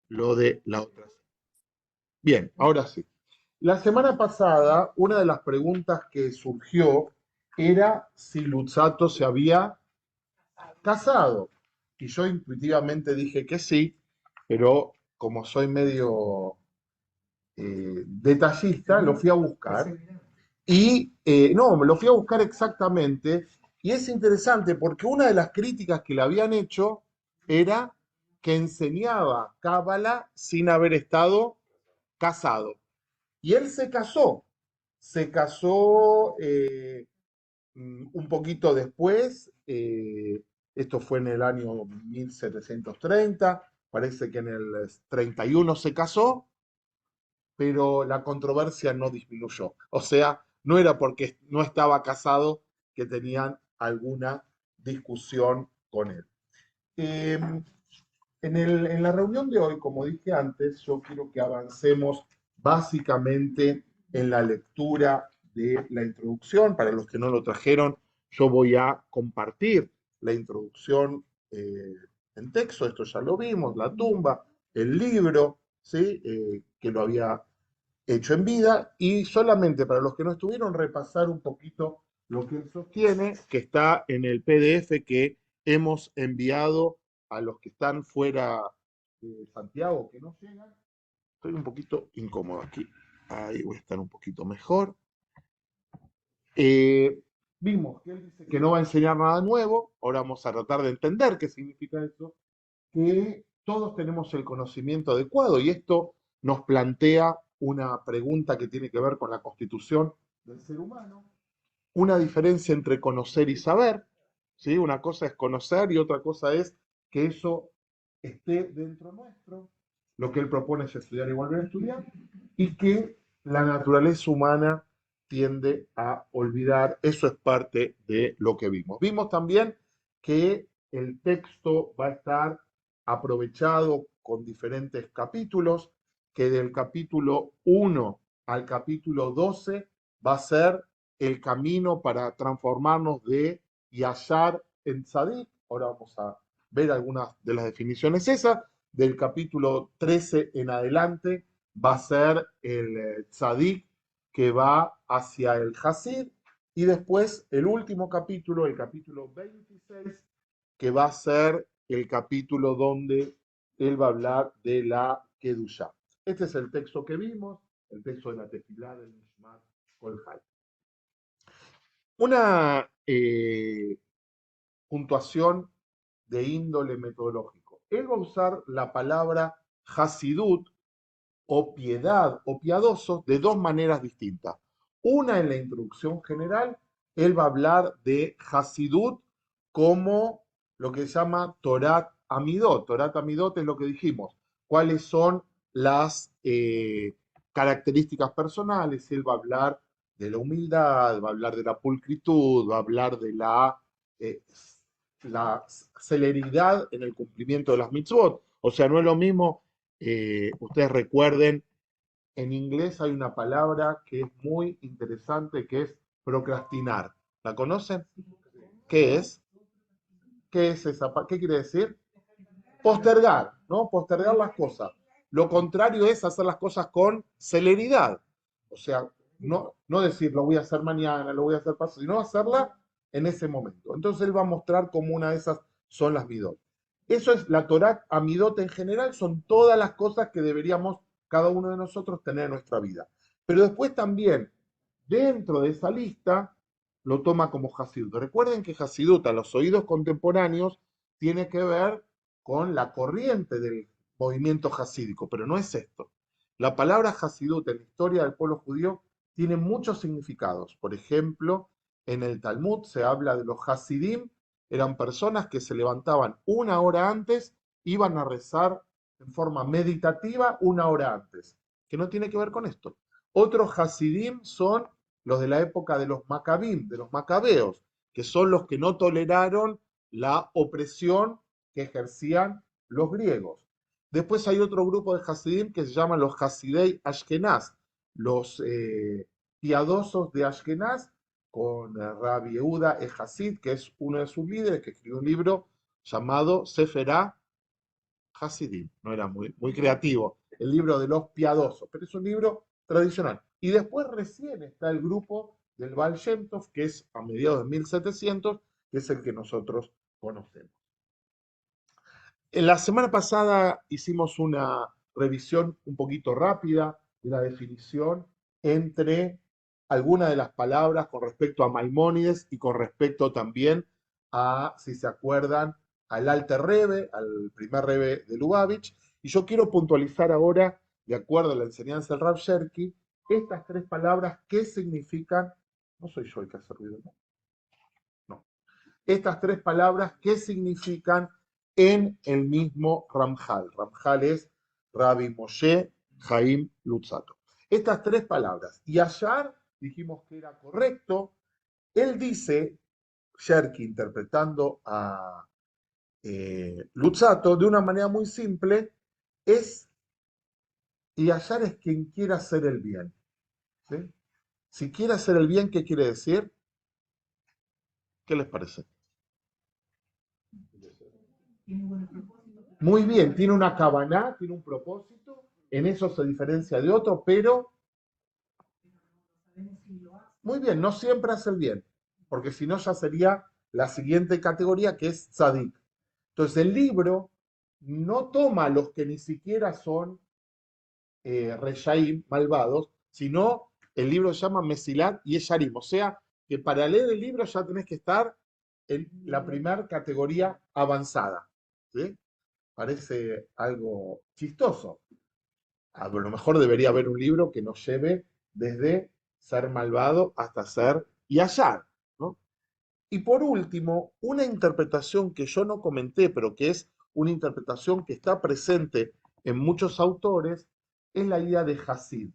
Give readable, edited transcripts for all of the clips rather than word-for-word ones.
lo de la otra. Bien, ahora sí. La semana pasada, una de las preguntas que surgió era si Luzzatto se había casado. Y yo intuitivamente dije que sí, pero como soy medio detallista, lo fui a buscar. Y no, me lo fui a buscar exactamente. Y es interesante porque una de las críticas que le habían hecho era que enseñaba Cábala sin haber estado casado. Y él se casó un poquito después, esto fue en el año 1730, parece que en el 31 se casó, pero la controversia no disminuyó. O sea, no era porque no estaba casado que tenían alguna discusión con él. Eh, en la reunión de hoy, como dije antes, yo quiero que avancemos básicamente en la lectura de la introducción. Para los que no lo trajeron, yo voy a compartir la introducción en texto. Esto ya lo vimos, la tumba, el libro, ¿sí? Que lo había hecho en vida. Y solamente para los que no estuvieron, repasar un poquito lo que él sostiene, que está en el PDF que hemos enviado a los que están fuera de Santiago, que no llegan. Estoy un poquito incómodo aquí. Ahí voy a estar un poquito mejor. Eh, Vimos que él dice que no va a enseñar nada nuevo. Ahora vamos a tratar de entender qué significa eso. Que todos tenemos el conocimiento adecuado y esto nos plantea una pregunta que tiene que ver con la constitución del ser humano, una diferencia entre conocer y saber, ¿sí? Una cosa es conocer y otra cosa es que eso esté dentro nuestro. Lo que él propone es estudiar y volver a estudiar y que la naturaleza humana tiende a olvidar. Eso es parte de lo que vimos. Vimos también que el texto va a estar aprovechado con diferentes capítulos, que del capítulo 1 al capítulo 12 va a ser el camino para transformarnos de Yashar en Tzadik. Ahora vamos a ver algunas de las definiciones esas. Del capítulo 13 en adelante va a ser el Tzadik que va hacia el Hasid. Y después el último capítulo, el capítulo 26, que va a ser el capítulo donde él va a hablar de la Kedushá. Este es el texto que vimos, el texto de la Tefilá del Mishmar Kolhai. Una puntuación de índole metodológico. Él va a usar la palabra Hasidut o piedad o piadoso de dos maneras distintas. Una en la introducción general, él va a hablar de Hasidut como lo que se llama Torat Amidot. Torat Amidot es lo que dijimos. ¿Cuáles son las características personales? Él va a hablar de la humildad, va a hablar de la pulcritud, va a hablar de eh, la celeridad en el cumplimiento de las mitzvot. O sea, no es lo mismo, ustedes recuerden, en inglés hay una palabra que es muy interesante, que es procrastinar. ¿La conocen? ¿Qué es? ¿Qué es esa? ¿Qué quiere decir? Postergar, ¿no? Postergar las cosas. Lo contrario es hacer las cosas con celeridad. O sea, no decir lo voy a hacer mañana, lo voy a hacer pasado, sino hacerla en ese momento. Entonces él va a mostrar cómo una de esas son las midot. Eso es la Torah amidot en general, son todas las cosas que deberíamos cada uno de nosotros tener en nuestra vida. Pero después también, dentro de esa lista, lo toma como Hasidut. Recuerden que Hasidut a los oídos contemporáneos tiene que ver con la corriente del movimiento hasídico, pero no es esto. La palabra Hasidut en la historia del pueblo judío tiene muchos significados. Por ejemplo, en el Talmud se habla de los Hasidim, eran personas que se levantaban una hora antes, iban a rezar en forma meditativa una hora antes, que no tiene que ver con esto. Otros Hasidim son los de la época de los Macabim, de los Macabeos, que son los que no toleraron la opresión que ejercían los griegos. Después hay otro grupo de Hasidim que se llaman los Hasidei Ashkenaz, los piadosos de Ashkenaz, con Rabbi Yehuda Hasid, que es uno de sus líderes, que escribió un libro llamado Seferá Hasidim, no era muy creativo, el libro de los piadosos, pero es un libro tradicional. Y después recién está el grupo del Baal Shem Tov, que es a mediados de 1700, que es el que nosotros conocemos. En la semana pasada hicimos una revisión un poquito rápida de la definición entre algunas de las palabras con respecto a Maimónides y con respecto también a, si se acuerdan, al Alter Rebbe, al primer Rebbe de Lubavitch. Y yo quiero puntualizar ahora, de acuerdo a la enseñanza del Rav Sherki, estas tres palabras, ¿qué significan? No soy yo el que hace ruido, ¿no? No. Estas tres palabras, ¿qué significan en el mismo Ramjal? Ramjal es Rabbi Moshe Chaim Luzzatto. Estas tres palabras. Y ayer dijimos que era correcto. Él dice, Sherki interpretando a Luzzatto de una manera muy simple, es, y ayer es quien quiera hacer el bien. ¿Sí? Si quiere hacer el bien, ¿qué quiere decir? ¿Qué les parece? Muy bien, tiene una cabaná, tiene un propósito, en eso se diferencia de otro, pero muy bien, no siempre hace el bien, porque si no ya sería la siguiente categoría que es tzadik. Entonces el libro no toma a los que ni siquiera son reshaim, malvados, sino el libro se llama Mesilat y Esharim, o sea que para leer el libro ya tenés que estar en la primera categoría avanzada. ¿Sí? Parece algo chistoso. A lo mejor debería haber un libro que nos lleve desde ser malvado hasta ser Yashar, ¿no? Y por último, una interpretación que yo no comenté, pero que es una interpretación que está presente en muchos autores, es la idea de Hasid.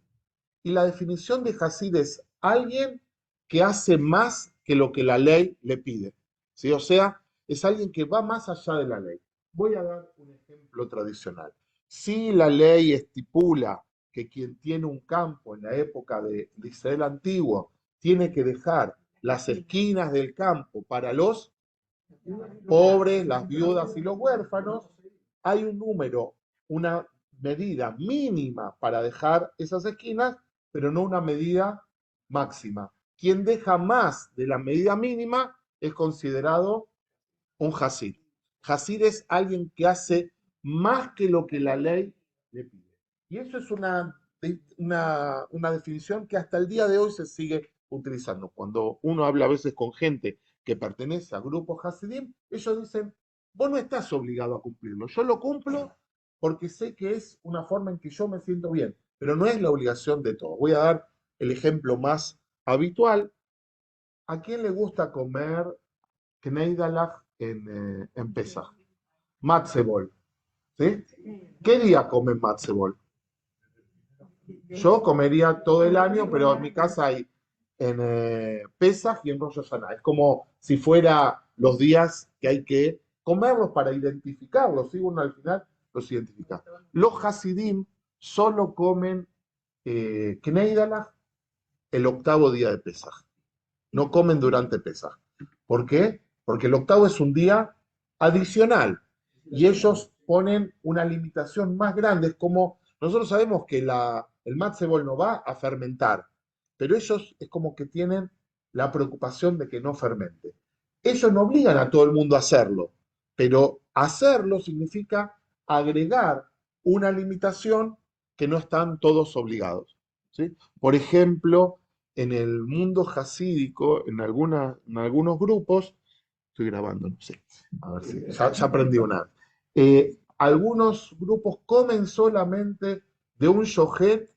Y la definición de Hasid es alguien que hace más que lo que la ley le pide. ¿Sí? O sea, es alguien que va más allá de la ley. Voy a dar un ejemplo tradicional. Si la ley estipula que quien tiene un campo en la época de Israel antiguo tiene que dejar las esquinas del campo para los pobres, las viudas y los huérfanos, hay un número, una medida mínima para dejar esas esquinas, pero no una medida máxima. Quien deja más de la medida mínima es considerado un Hasid. Hasid es alguien que hace más que lo que la ley le pide. Y eso es una definición que hasta el día de hoy se sigue utilizando. Cuando uno habla a veces con gente que pertenece a grupos Hasidim, ellos dicen, vos no estás obligado a cumplirlo. Yo lo cumplo porque sé que es una forma en que yo me siento bien, pero no es la obligación de todos. Voy a dar el ejemplo más habitual. ¿A quién le gusta comer Kneidalach en Pesach? Matzebol. ¿Sí? ¿Qué día comen Matzebol? Yo comería todo el año, pero en mi casa hay en Pesaj y en Rosh Hashanah. Es como si fuera los días que hay que comerlos para identificarlos. ¿Sí? Uno al final los identifica. Los Hasidim solo comen Kneidalach el octavo día de Pesaj. No comen durante Pesaj. ¿Por qué? Porque el octavo es un día adicional y ellos ponen una limitación más grande. Es como, nosotros sabemos que el matzebol no va a fermentar, pero ellos es como que tienen la preocupación de que no fermente. Ellos no obligan a todo el mundo a hacerlo, pero hacerlo significa agregar una limitación que no están todos obligados. ¿Sí? Por ejemplo, en el mundo jasídico, en algunos grupos, estoy grabando, no sé, a ver si ya aprendí una. Algunos grupos comen solamente de un shohet,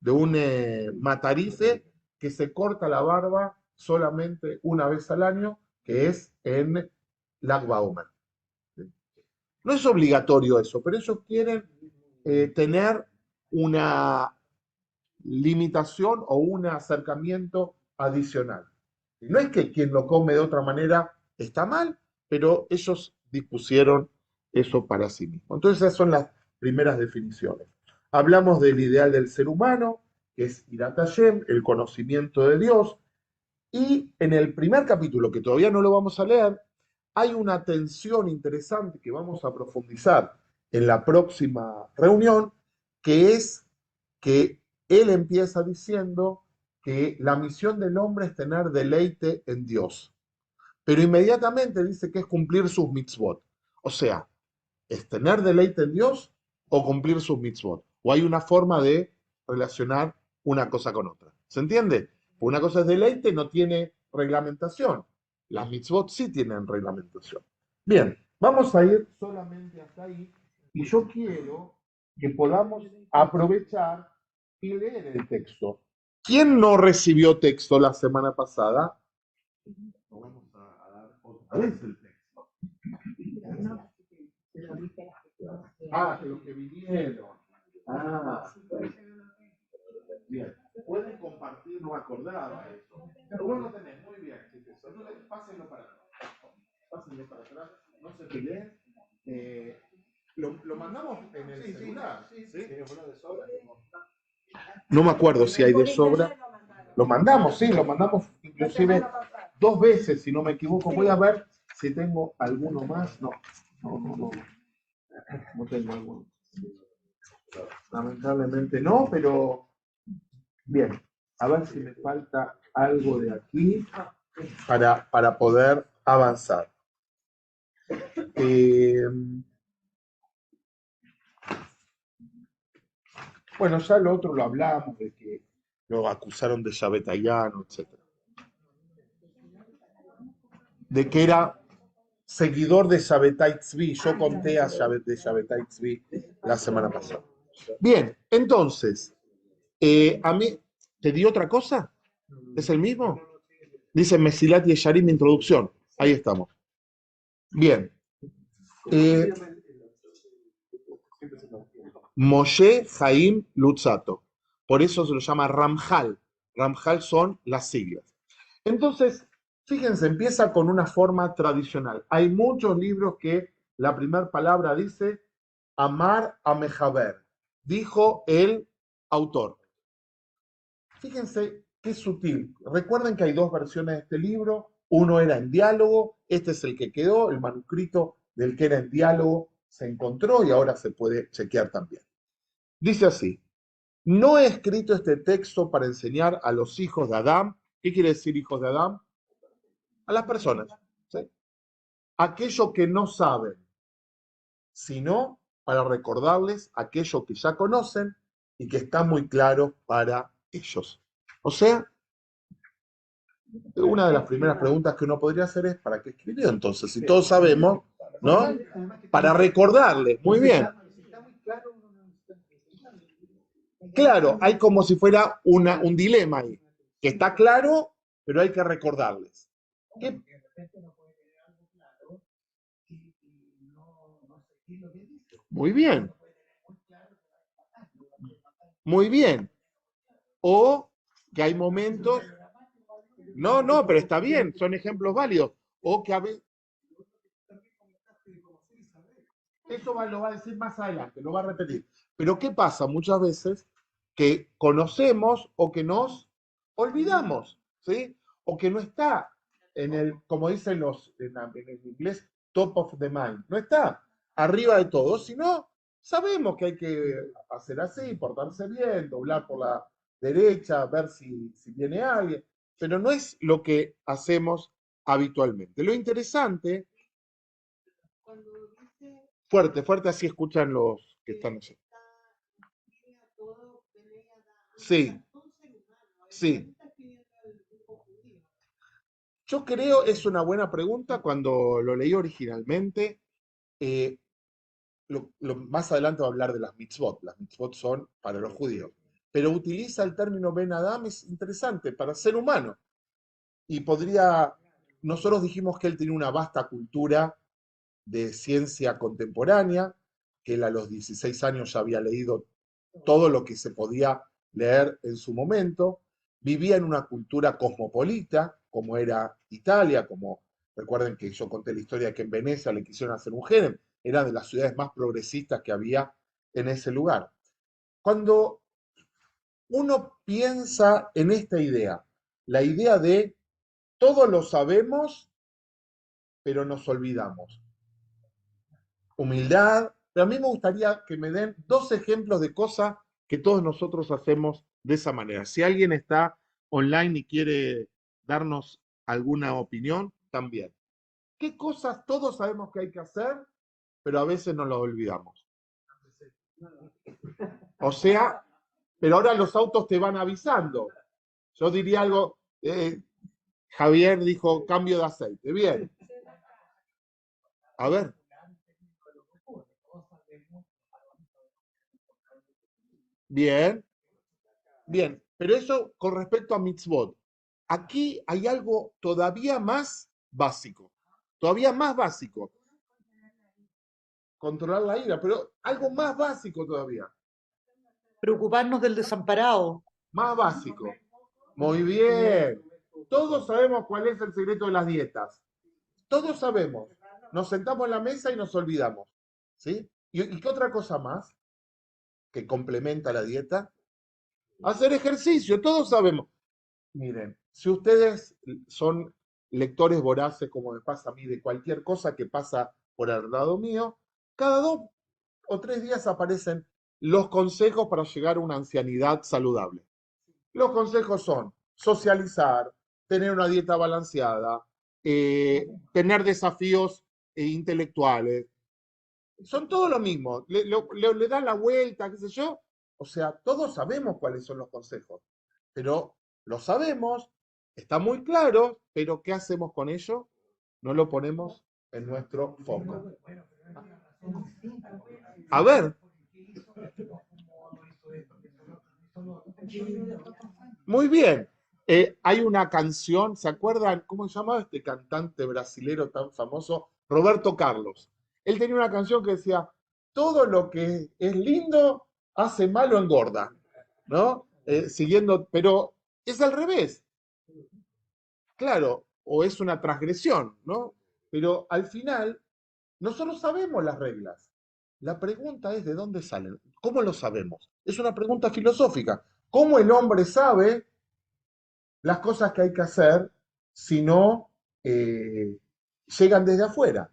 de un matarife, que se corta la barba solamente una vez al año, que es en Lag Baomer. No es obligatorio eso, pero ellos quieren tener una limitación o un acercamiento adicional. No es que quien lo come de otra manera está mal, pero ellos dispusieron eso para sí mismos. Entonces esas son las primeras definiciones. Hablamos del ideal del ser humano, que es Irat Hashem, el conocimiento de Dios, y en el primer capítulo, que todavía no lo vamos a leer, hay una tensión interesante que vamos a profundizar en la próxima reunión, que es que él empieza diciendo que la misión del hombre es tener deleite en Dios, pero inmediatamente dice que es cumplir sus mitzvot. O sea, ¿es tener deleite en Dios o cumplir sus mitzvot? O hay una forma de relacionar una cosa con otra. ¿Se entiende? Una cosa es deleite, no tiene reglamentación. Las mitzvot sí tienen reglamentación. Bien, vamos a ir solamente hasta ahí y yo quiero que podamos aprovechar y leer el texto. ¿Quién no recibió texto la semana pasada? No vamos a dar otra vez el texto. Ah, los que vinieron. Ah, bien. Pueden compartir, no acordaba eso. Pero bueno, tenés, muy bien, chicos. Entonces, pásenlo para atrás. Pásenlo para atrás, no se peleen. Lo mandamos en el celular. ¿Sí? No me acuerdo si hay de sobra. Lo mandamos, sí, lo mandamos inclusive 2 veces, si no me equivoco. Voy a ver si tengo alguno más. No, no tengo alguno. Lamentablemente no, pero bien. A ver si me falta algo de aquí para poder avanzar. Bueno, ya lo otro lo hablamos, de que lo acusaron de Shabetayano, etc. De que era seguidor de Shabbatai Tzvi. Yo conté de Shabbatai Tzvi la semana pasada. Bien, entonces, a mí, ¿te di otra cosa? ¿Es el mismo? Dice Mesilat Yesharim, introducción. Ahí estamos. Bien. Moshe Chaim Luzzatto. Por eso se lo llama Ramjal. Ramjal son las siglas. Entonces, fíjense, empieza con una forma tradicional. Hay muchos libros que la primera palabra dice Amar Amejaber. Dijo el autor. Fíjense qué sutil. Recuerden que hay dos versiones de este libro. Uno era en diálogo. Este es el que quedó. El manuscrito del que era en diálogo se encontró y ahora se puede chequear también. Dice así: no he escrito este texto para enseñar a los hijos de Adán. ¿Qué quiere decir hijos de Adán? A las personas. ¿Sí? Aquello que no saben, sino para recordarles aquello que ya conocen y que está muy claro para ellos. O sea, una de las primeras preguntas que uno podría hacer es: ¿para qué escribió entonces? Si todos sabemos, ¿no? Para recordarles. Muy bien. Claro, hay como si fuera un dilema ahí, que está claro, pero hay que recordarles. ¿Qué? Muy bien, muy bien. O que hay momentos, no, pero está bien, son ejemplos válidos. O que a veces, eso lo va a decir más adelante, lo va a repetir. Pero ¿qué pasa muchas veces? Que conocemos o que nos olvidamos, ¿sí? O que no está en el, como dicen en el inglés, top of the mind. No está arriba de todo, sino sabemos que hay que hacer así, portarse bien, doblar por la derecha, ver si viene alguien, pero no es lo que hacemos habitualmente. Lo interesante, fuerte, fuerte, así escuchan los que están allí. Sí, sí. Yo creo, es una buena pregunta. Cuando lo leí originalmente, eh, más adelante va a hablar de las mitzvot. Las mitzvot son para los judíos. Pero utiliza el término Ben Adam, es interesante, para ser humano. Y nosotros dijimos que él tenía una vasta cultura de ciencia contemporánea, que él a los 16 años ya había leído todo lo que se podía leer en su momento, vivía en una cultura cosmopolita, como era Italia, como recuerden que yo conté la historia de que en Venecia le quisieron hacer un jerem, era de las ciudades más progresistas que había en ese lugar. Cuando uno piensa en esta idea, la idea de todo lo sabemos, pero nos olvidamos. Humildad, pero a mí me gustaría que me den 2 ejemplos de cosas que todos nosotros hacemos de esa manera. Si alguien está online y quiere darnos alguna opinión, también. ¿Qué cosas todos sabemos que hay que hacer, pero a veces nos lo olvidamos? O sea, pero ahora los autos te van avisando. Yo diría algo, Javier dijo cambio de aceite. Bien, a ver. Bien, bien. Pero eso con respecto a mitzvot. Aquí hay algo todavía más básico. Todavía más básico. Controlar la ira, pero algo más básico todavía. Preocuparnos del desamparado. Más básico. Muy bien. Todos sabemos cuál es el secreto de las dietas. Todos sabemos. Nos sentamos en la mesa y nos olvidamos. ¿Sí? ¿Y qué otra cosa más que complementa la dieta? Hacer ejercicio. Todos sabemos. Miren, si ustedes son lectores voraces, como me pasa a mí, de cualquier cosa que pasa por el lado mío, cada 2 o 3 días aparecen los consejos para llegar a una ancianidad saludable. Los consejos son socializar, tener una dieta balanceada, tener desafíos intelectuales. Son todo lo mismo. Le dan la vuelta, qué sé yo. O sea, todos sabemos cuáles son los consejos, pero lo sabemos, está muy claro, pero ¿qué hacemos con ello? No lo ponemos en nuestro foco. A ver. Muy bien. Hay una canción, ¿se acuerdan? ¿Cómo se llamaba este cantante brasilero tan famoso? Roberto Carlos. Él tenía una canción que decía, todo lo que es lindo hace mal o engorda, ¿no? Siguiendo, pero es al revés. Claro, o es una transgresión, ¿no? Pero al final, nosotros sabemos las reglas. La pregunta es de dónde salen. ¿Cómo lo sabemos? Es una pregunta filosófica. ¿Cómo el hombre sabe las cosas que hay que hacer si no llegan desde afuera?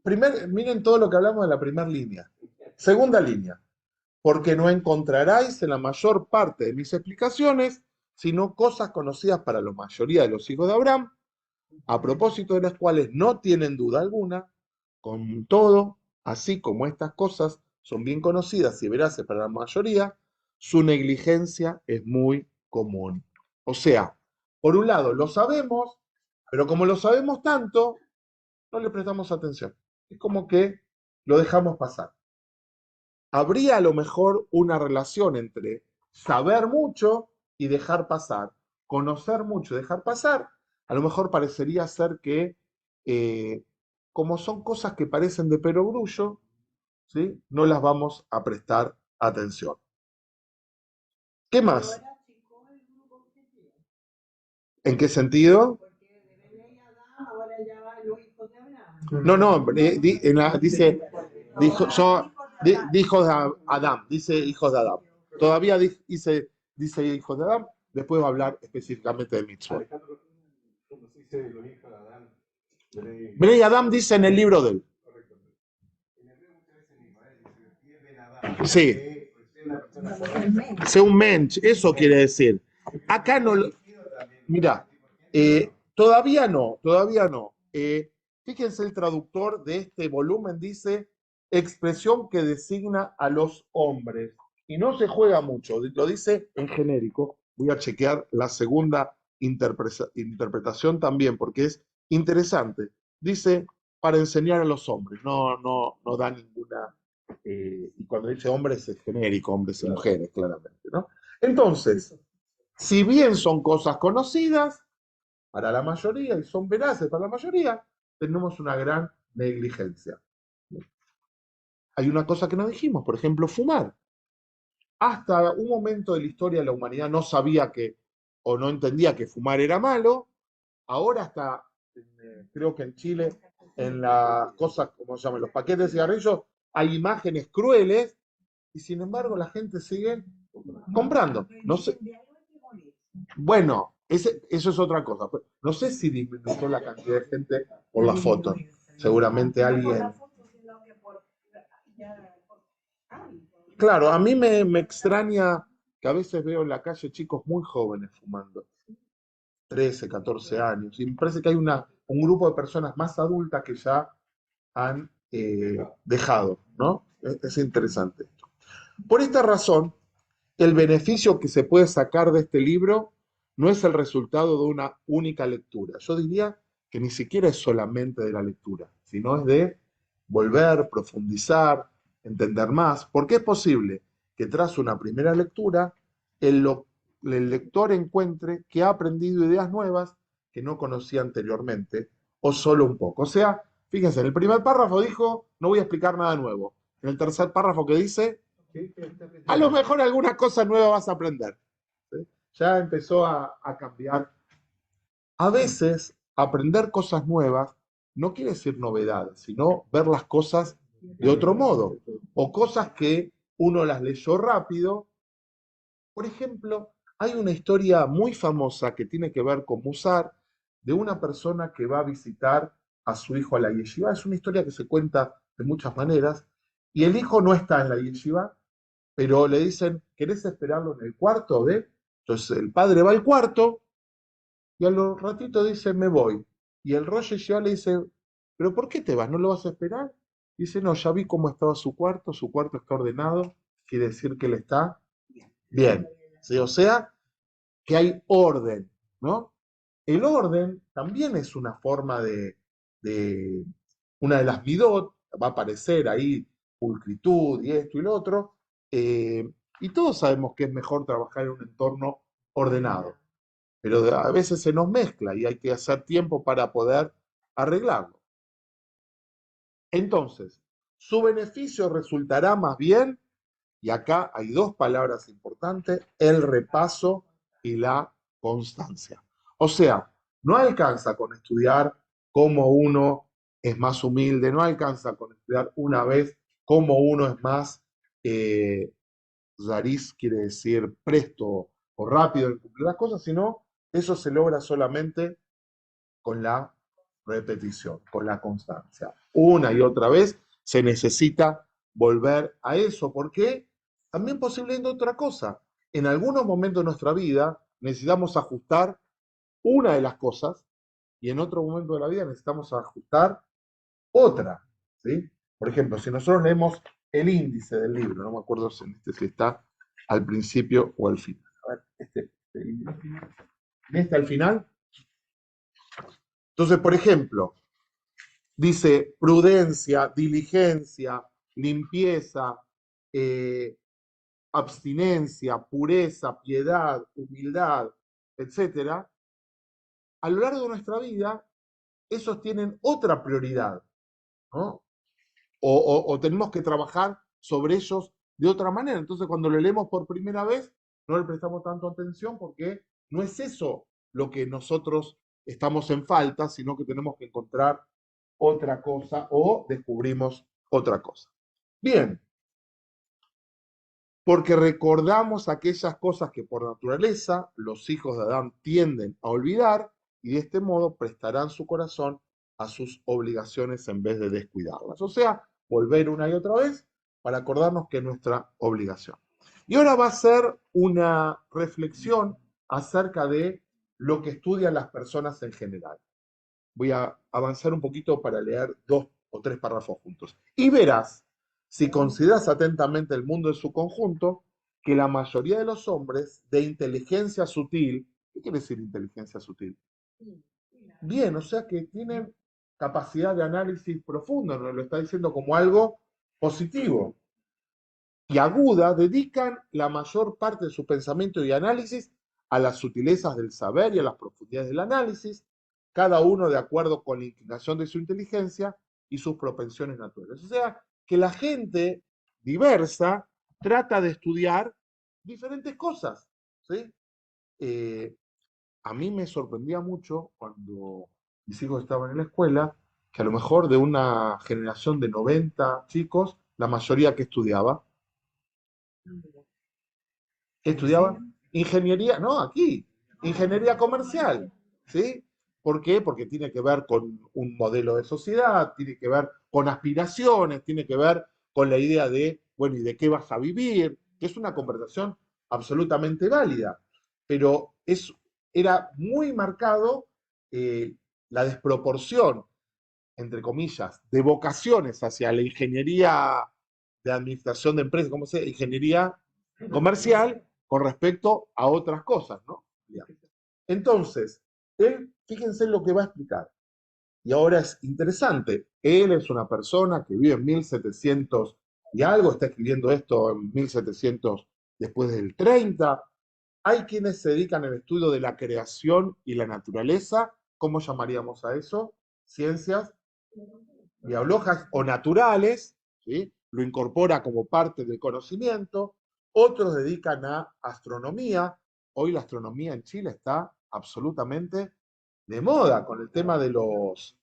Miren todo lo que hablamos de la primera línea. Segunda línea. Porque no encontraráis en la mayor parte de mis explicaciones sino cosas conocidas para la mayoría de los hijos de Abraham, a propósito de las cuales no tienen duda alguna. Con todo, así como estas cosas son bien conocidas y veraces para la mayoría, su negligencia es muy común. O sea, por un lado lo sabemos, pero como lo sabemos tanto, no le prestamos atención. Es como que lo dejamos pasar. Habría a lo mejor una relación entre saber mucho y dejar pasar, conocer mucho y dejar pasar. A lo mejor parecería ser que, eh, como son cosas que parecen de perogrullo, ¿sí? No las vamos a prestar atención. ¿Qué más? ¿En qué sentido? No, no, dice, dijo de Adán, dice hijos de Adán. Todavía dice hijos de Adán, después va a hablar específicamente de Mitzvot. Bnei Adam dice en el libro de él. Sí. Sea un mensch, eso quiere decir. Acá no. Mira, todavía no, todavía no. Fíjense, el traductor de este volumen dice expresión que designa a los hombres. Y no se juega mucho, lo dice en genérico. Voy a chequear la segunda interpretación también, porque es interesante. Dice para enseñar a los hombres, no da ninguna. Y cuando dice hombres es genérico, hombres y mujeres, claramente, ¿no? Entonces, si bien son cosas conocidas para la mayoría y son veraces para la mayoría, tenemos una gran negligencia. Hay una cosa que no dijimos, por ejemplo, fumar. Hasta un momento de la historia de la humanidad no sabía que, o no entendía que fumar era malo. Ahora está, creo que en Chile, en las cosas, como se llaman, los paquetes de cigarrillos, hay imágenes crueles y sin embargo la gente sigue comprando. No sé. Bueno, eso es otra cosa. No sé si disminuyó la cantidad de gente por las fotos. Seguramente alguien. Claro, a mí me extraña que a veces veo en la calle chicos muy jóvenes fumando, 13, 14 años, y me parece que hay un grupo de personas más adultas que ya han dejado, ¿no? Es interesante. Por esta razón, el beneficio que se puede sacar de este libro no es el resultado de una única lectura. Yo diría que ni siquiera es solamente de la lectura, sino es de volver, profundizar, entender más, porque es posible que tras una primera lectura el lector encuentre que ha aprendido ideas nuevas que no conocía anteriormente, o solo un poco. O sea, fíjense, en el primer párrafo dijo, no voy a explicar nada nuevo. En el tercer párrafo que dice, a lo mejor alguna cosa nueva vas a aprender. ¿Sí? Ya empezó a cambiar. A veces, aprender cosas nuevas no quiere decir novedades, sino ver las cosas de otro modo. O cosas que uno las leyó rápido. Por ejemplo, hay una historia muy famosa que tiene que ver con Musar, de una persona que va a visitar a su hijo a la yeshiva. Es una historia que se cuenta de muchas maneras. Y el hijo no está en la yeshiva, pero le dicen, ¿querés esperarlo en el cuarto de? Entonces el padre va al cuarto y a los ratitos dice, me voy. Y el Rosh ya le dice, ¿pero por qué te vas? ¿No lo vas a esperar? Dice, no, ya vi cómo estaba su cuarto está ordenado, quiere decir que él está bien. ¿Sí? O sea, que hay orden, ¿no? El orden también es una forma de una de las midot, va a aparecer ahí pulcritud y esto y lo otro, eh, y todos sabemos que es mejor trabajar en un entorno ordenado, pero a veces se nos mezcla y hay que hacer tiempo para poder arreglarlo. Entonces, su beneficio resultará más bien, y acá hay dos palabras importantes, el repaso y la constancia. O sea, no alcanza con estudiar cómo uno es más humilde, no alcanza con estudiar una vez cómo uno es más eh, zariz, quiere decir presto o rápido en cumplir las cosas, sino eso se logra solamente con la repetición, con la constancia. Una y otra vez se necesita volver a eso, porque también posiblemente otra cosa. En algunos momentos de nuestra vida necesitamos ajustar una de las cosas y en otro momento de la vida necesitamos ajustar otra. ¿Sí? Por ejemplo, si nosotros leemos el índice del libro, no me acuerdo si está al principio o al final. A ver, este índice. ¿Está al final? Entonces, por ejemplo, dice prudencia, diligencia, limpieza, eh, abstinencia, pureza, piedad, humildad, etcétera. A lo largo de nuestra vida, esos tienen otra prioridad, ¿no? O tenemos que trabajar sobre ellos de otra manera. Entonces, cuando lo leemos por primera vez, no le prestamos tanto atención porque no es eso lo que nosotros estamos en falta, sino que tenemos que encontrar otra cosa o descubrimos otra cosa. Bien, porque recordamos aquellas cosas que por naturaleza los hijos de Adán tienden a olvidar y de este modo prestarán su corazón a sus obligaciones en vez de descuidarlas. O sea, volver una y otra vez para acordarnos que es nuestra obligación. Y ahora va a ser una reflexión acerca de lo que estudian las personas en general. Voy a avanzar un poquito para leer 2 o 3 párrafos juntos. Y verás, si consideras atentamente el mundo en su conjunto, que la mayoría de los hombres de inteligencia sutil, ¿qué quiere decir inteligencia sutil? Bien, o sea que tienen capacidad de análisis profundo, nos lo está diciendo como algo positivo y aguda, dedican la mayor parte de su pensamiento y análisis a las sutilezas del saber y a las profundidades del análisis, cada uno de acuerdo con la inclinación de su inteligencia y sus propensiones naturales. O sea, que la gente diversa trata de estudiar diferentes cosas. ¿Sí? Eh, a mí me sorprendía mucho cuando mis hijos estaban en la escuela, que a lo mejor de una generación de 90 chicos, la mayoría que estudiaba estudiaba ingeniería, no, aquí, ingeniería comercial, ¿sí? ¿Por qué? Porque tiene que ver con un modelo de sociedad, tiene que ver con aspiraciones, tiene que ver con la idea de bueno, ¿y de qué vas a vivir? Que es una conversación absolutamente válida, pero era muy marcado la desproporción, entre comillas, de vocaciones hacia la ingeniería de administración de empresas, ¿cómo se llama? Ingeniería comercial con respecto a otras cosas, ¿no? Entonces, él, fíjense lo que va a explicar. Y ahora es interesante, él es una persona que vive en 1700 y algo, está escribiendo esto en 1700 después del 30. Hay quienes se dedican al estudio de la creación y la naturaleza. ¿Cómo llamaríamos a eso? Ciencias biológicas o naturales, ¿sí? Lo incorpora como parte del conocimiento. Otros dedican a astronomía. Hoy la astronomía en Chile está absolutamente de moda con el tema de los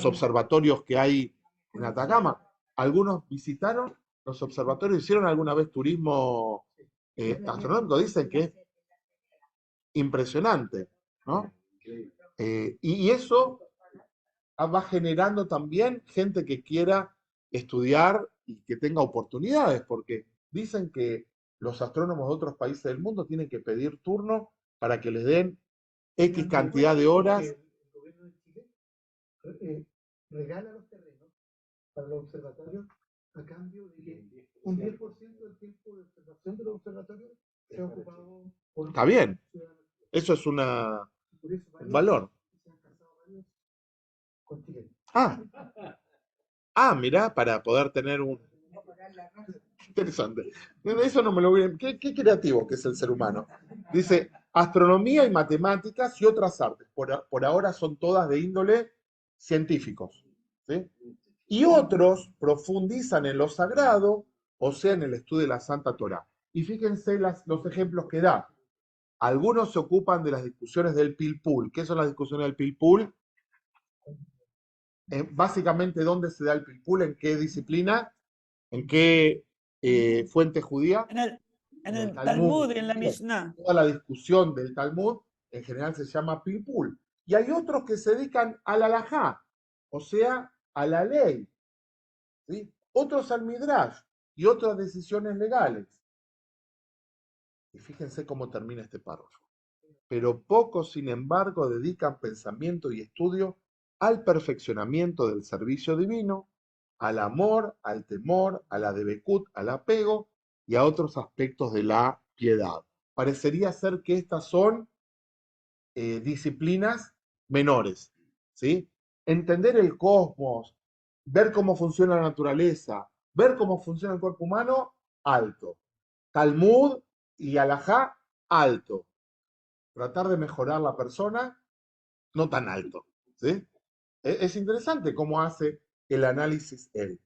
observatorios que hay en Atacama. Algunos visitaron los observatorios, hicieron alguna vez turismo astronómico, dicen que es impresionante, ¿no? Y eso va generando también gente que quiera estudiar y que tenga oportunidades, porque dicen que los astrónomos de otros países del mundo tienen que pedir turno para que les den X cantidad de horas. El gobierno de Chile regala los terrenos para los observatorios a cambio de que un 10% del tiempo de observación de los observatorios sea ocupado por... Está bien, eso es un valor. Ah, mirá, para poder tener un... Interesante. Eso no me lo voy a... Qué creativo que es el ser humano. Dice, astronomía y matemáticas y otras artes. Por ahora son todas de índole científicos. ¿Sí? Y otros profundizan en lo sagrado, o sea, en el estudio de la Santa Torá. Y fíjense los ejemplos que da. Algunos se ocupan de las discusiones del Pilpul. ¿Qué son las discusiones del Pilpul? Básicamente, ¿dónde se da el Pilpul? ¿En qué disciplina? ¿En qué fuente judía? En el Talmud y en la Mishnah. Toda la discusión del Talmud en general se llama Pilpul. Y hay otros que se dedican al halajá, o sea, a la ley. ¿Sí? Otros al midrash y otras decisiones legales. Y fíjense cómo termina este párrafo. Pero pocos, sin embargo, dedican pensamiento y estudio al perfeccionamiento del servicio divino, al amor, al temor, a la debekut, al apego y a otros aspectos de la piedad. Parecería ser que estas son disciplinas menores, ¿sí? Entender el cosmos, ver cómo funciona la naturaleza, ver cómo funciona el cuerpo humano, alto. Talmud y alajá, alto. Tratar de mejorar la persona, no tan alto, ¿sí? Es interesante cómo hace el análisis él.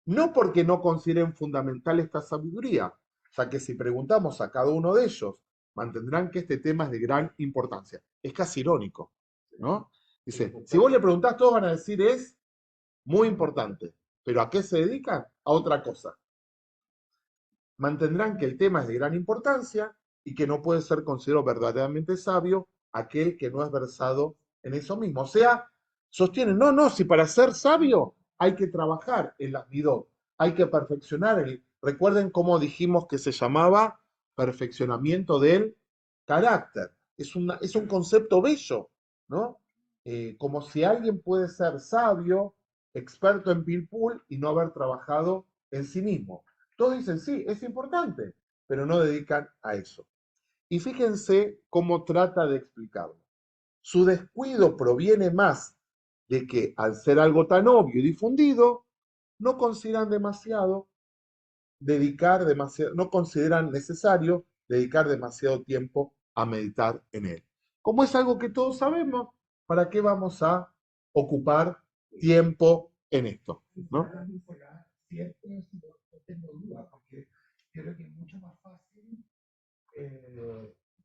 No porque no consideren fundamental esta sabiduría, ya que si preguntamos a cada uno de ellos, mantendrán que este tema es de gran importancia. Es casi irónico, ¿no? Dice, si vos le preguntás, todos van a decir es muy importante, pero ¿a qué se dedican? A otra cosa. Mantendrán que el tema es de gran importancia y que no puede ser considerado verdaderamente sabio aquel que no es versado en eso mismo. O sea, sostienen, no, si para ser sabio hay que trabajar en las midot, hay que perfeccionar recuerden cómo dijimos que se llamaba perfeccionamiento del carácter. Es un concepto bello, ¿no? Como si alguien puede ser sabio, experto en pilpul y no haber trabajado en sí mismo. Todos dicen, sí, es importante, pero no dedican a eso. Y fíjense cómo trata de explicarlo. Su descuido proviene más de que, al ser algo tan obvio y difundido, no consideran no consideran necesario dedicar demasiado tiempo a meditar en él. Como es algo que todos sabemos, ¿para qué vamos a ocupar tiempo en esto? ¿No? Tengo dudas, porque creo que es mucho más fácil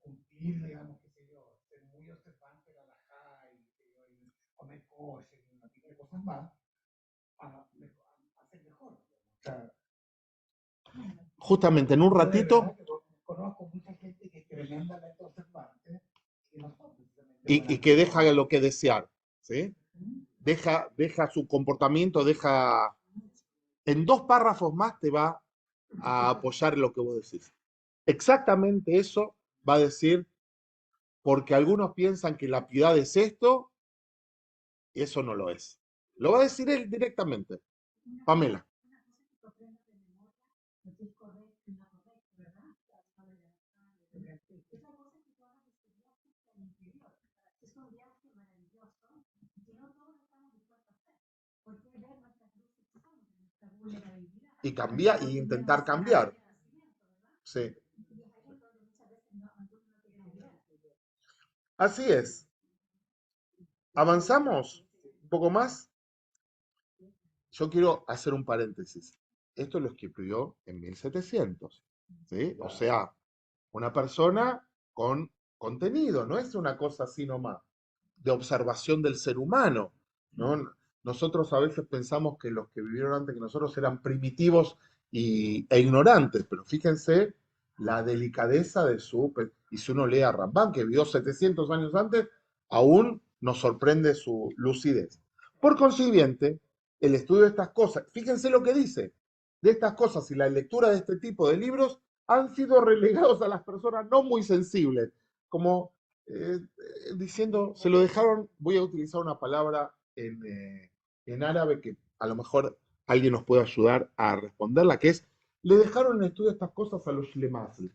cumplir, digamos, que sé yo, ser muy observante de la y comer cosas y una pila de cosas más, a hacer mejor. O sea, justamente en un ratito. Conozco mucha gente que es tremendamente observante y no son y que deja lo que desear, ¿sí? Deja su comportamiento, deja en 2 párrafos más te va a apoyar lo que vos decís. Exactamente eso va a decir, porque algunos piensan que la piedad es esto, y eso no lo es. Lo va a decir él directamente. Pamela. Y cambiar, y intentar cambiar. Sí. Así es. ¿Avanzamos un poco más? Yo quiero hacer un paréntesis. Esto lo escribió en 1700, ¿sí? O sea, una persona con contenido, no es una cosa así nomás, de observación del ser humano, ¿no? Nosotros a veces pensamos que los que vivieron antes que nosotros eran primitivos e ignorantes, pero fíjense la delicadeza de su... Y si uno lee a Rambán, que vivió 700 años antes, aún nos sorprende su lucidez. Por consiguiente, el estudio de estas cosas, fíjense lo que dice, de estas cosas y la lectura de este tipo de libros han sido relegados a las personas no muy sensibles, como diciendo, se lo dejaron, voy a utilizar una palabra en árabe que a lo mejor alguien nos puede ayudar a responderla, que es, le dejaron en estudio estas cosas a los shlemasel.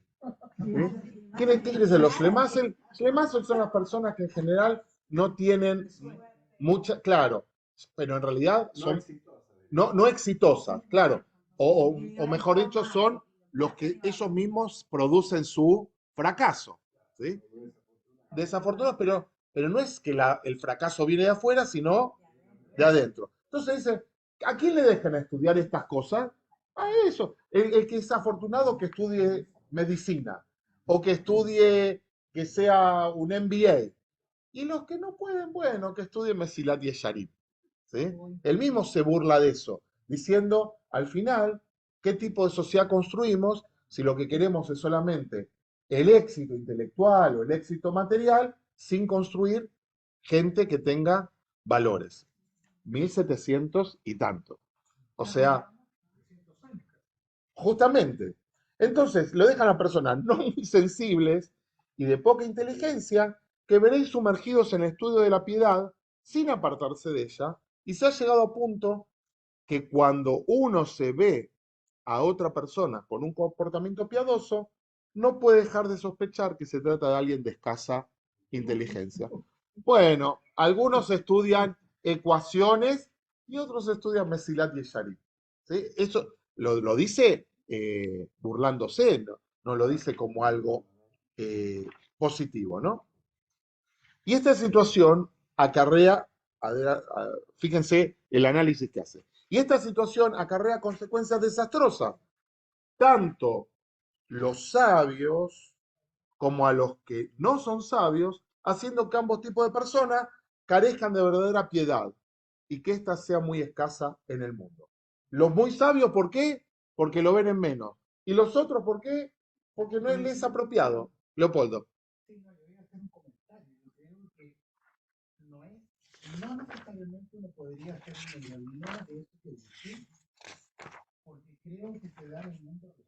¿Quiénes son los shlemasel? Shlemasel son las personas que en general no tienen mucha, claro, pero en realidad son no exitosas, claro, o mejor dicho, son los que ellos mismos producen su fracaso, ¿sí? Desafortunados, pero no es que el fracaso viene de afuera, sino de adentro. Entonces dice, ¿a quién le dejan estudiar estas cosas? A eso. El que es afortunado que estudie medicina o que estudie, que sea un MBA. Y los que no pueden, bueno, que estudien Mesilat y Yesharim. ¿Sí? Él mismo se burla de eso, diciendo, al final, ¿qué tipo de sociedad construimos si lo que queremos es solamente el éxito intelectual o el éxito material sin construir gente que tenga valores? 1700 y tanto. O sea, justamente. Entonces, lo dejan a personas no muy sensibles y de poca inteligencia que veréis sumergidos en el estudio de la piedad sin apartarse de ella, y se ha llegado a punto que cuando uno se ve a otra persona con un comportamiento piadoso, no puede dejar de sospechar que se trata de alguien de escasa inteligencia. Bueno, algunos estudian ecuaciones y otros estudian Mesilat y Yesharim. ¿Sí? Eso lo dice burlándose, no lo dice como algo positivo, ¿no? Y esta situación acarrea, fíjense el análisis que hace, y esta situación acarrea consecuencias desastrosas, tanto los sabios como a los que no son sabios, haciendo que ambos tipos de personas carezcan de verdadera piedad y que ésta sea muy escasa en el mundo. Los muy sabios, ¿por qué? Porque lo ven en menos. ¿Y los otros, por qué? Porque no les es apropiado. Leopoldo. Sí, no, yo voy a hacer un comentario. Yo creo que no necesariamente uno podría hacer una melodía de esto que dice, porque creo que se da en el mundo real.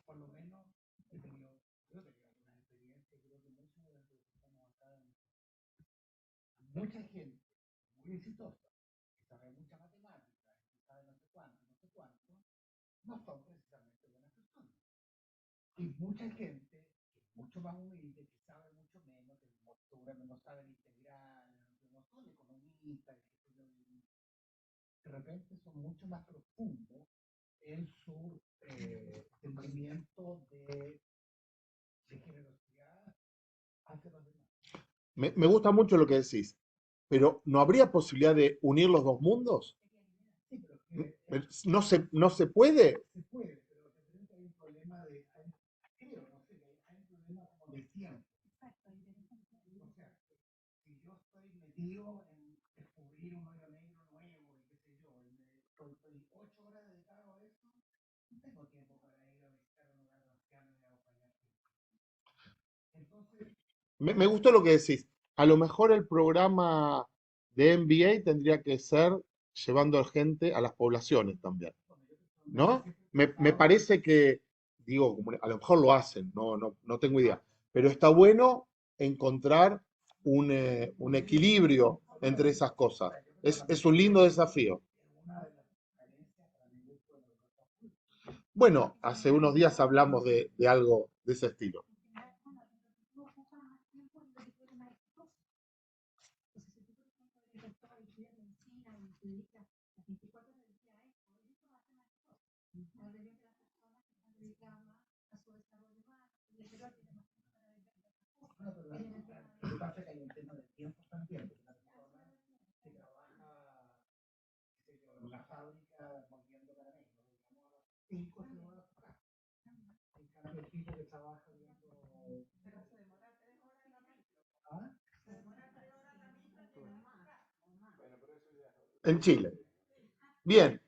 Por lo menos he tenido, yo he tenido algunas experiencias, creo que muchos de los que estamos acá, mucha gente muy exitosa, que sabe mucha matemática, que sabe no sé cuánto, no son precisamente buenas personas. Y mucha gente que es mucho más humilde, que sabe mucho menos, que seguramente no sabe ni integral, que no son economistas, que de repente son mucho más profundos en su sentimiento de generosidad hacia los demás. Me gusta mucho lo que decís, pero ¿no habría posibilidad de unir los dos mundos? Sí, pero No se puede? se puede, pero de repente hay un problema creo, no sé, hay un problema como de tiempo. Exacto. O sea, si yo estoy metido en descubrir un hoyo negro nuevo, y qué sé yo, y estoy 8 horas dedicado a eso, no tengo tiempo para ir a visitar un lugar anciano y acompañar gente. Entonces, Me gustó lo que decís. A lo mejor el programa de MBA tendría que ser llevando a gente a las poblaciones también, ¿no? Me parece que, digo, a lo mejor lo hacen, no tengo idea, pero está bueno encontrar un equilibrio entre esas cosas. Es un lindo desafío. Bueno, hace unos días hablamos de algo de ese estilo. Bueno, pero lo que pasa es que hay un tema de tiempo también, porque una persona que trabaja, qué sé yo, en una fábrica moviendo caramelos, digamos, a las 5 se va a su casa. En cambio, el tipo que trabaja viendo... Pero se demora 3 horas en la micro. ¿Ah? Se demora 3 horas en la micro, tiene más. En Chile. Bien,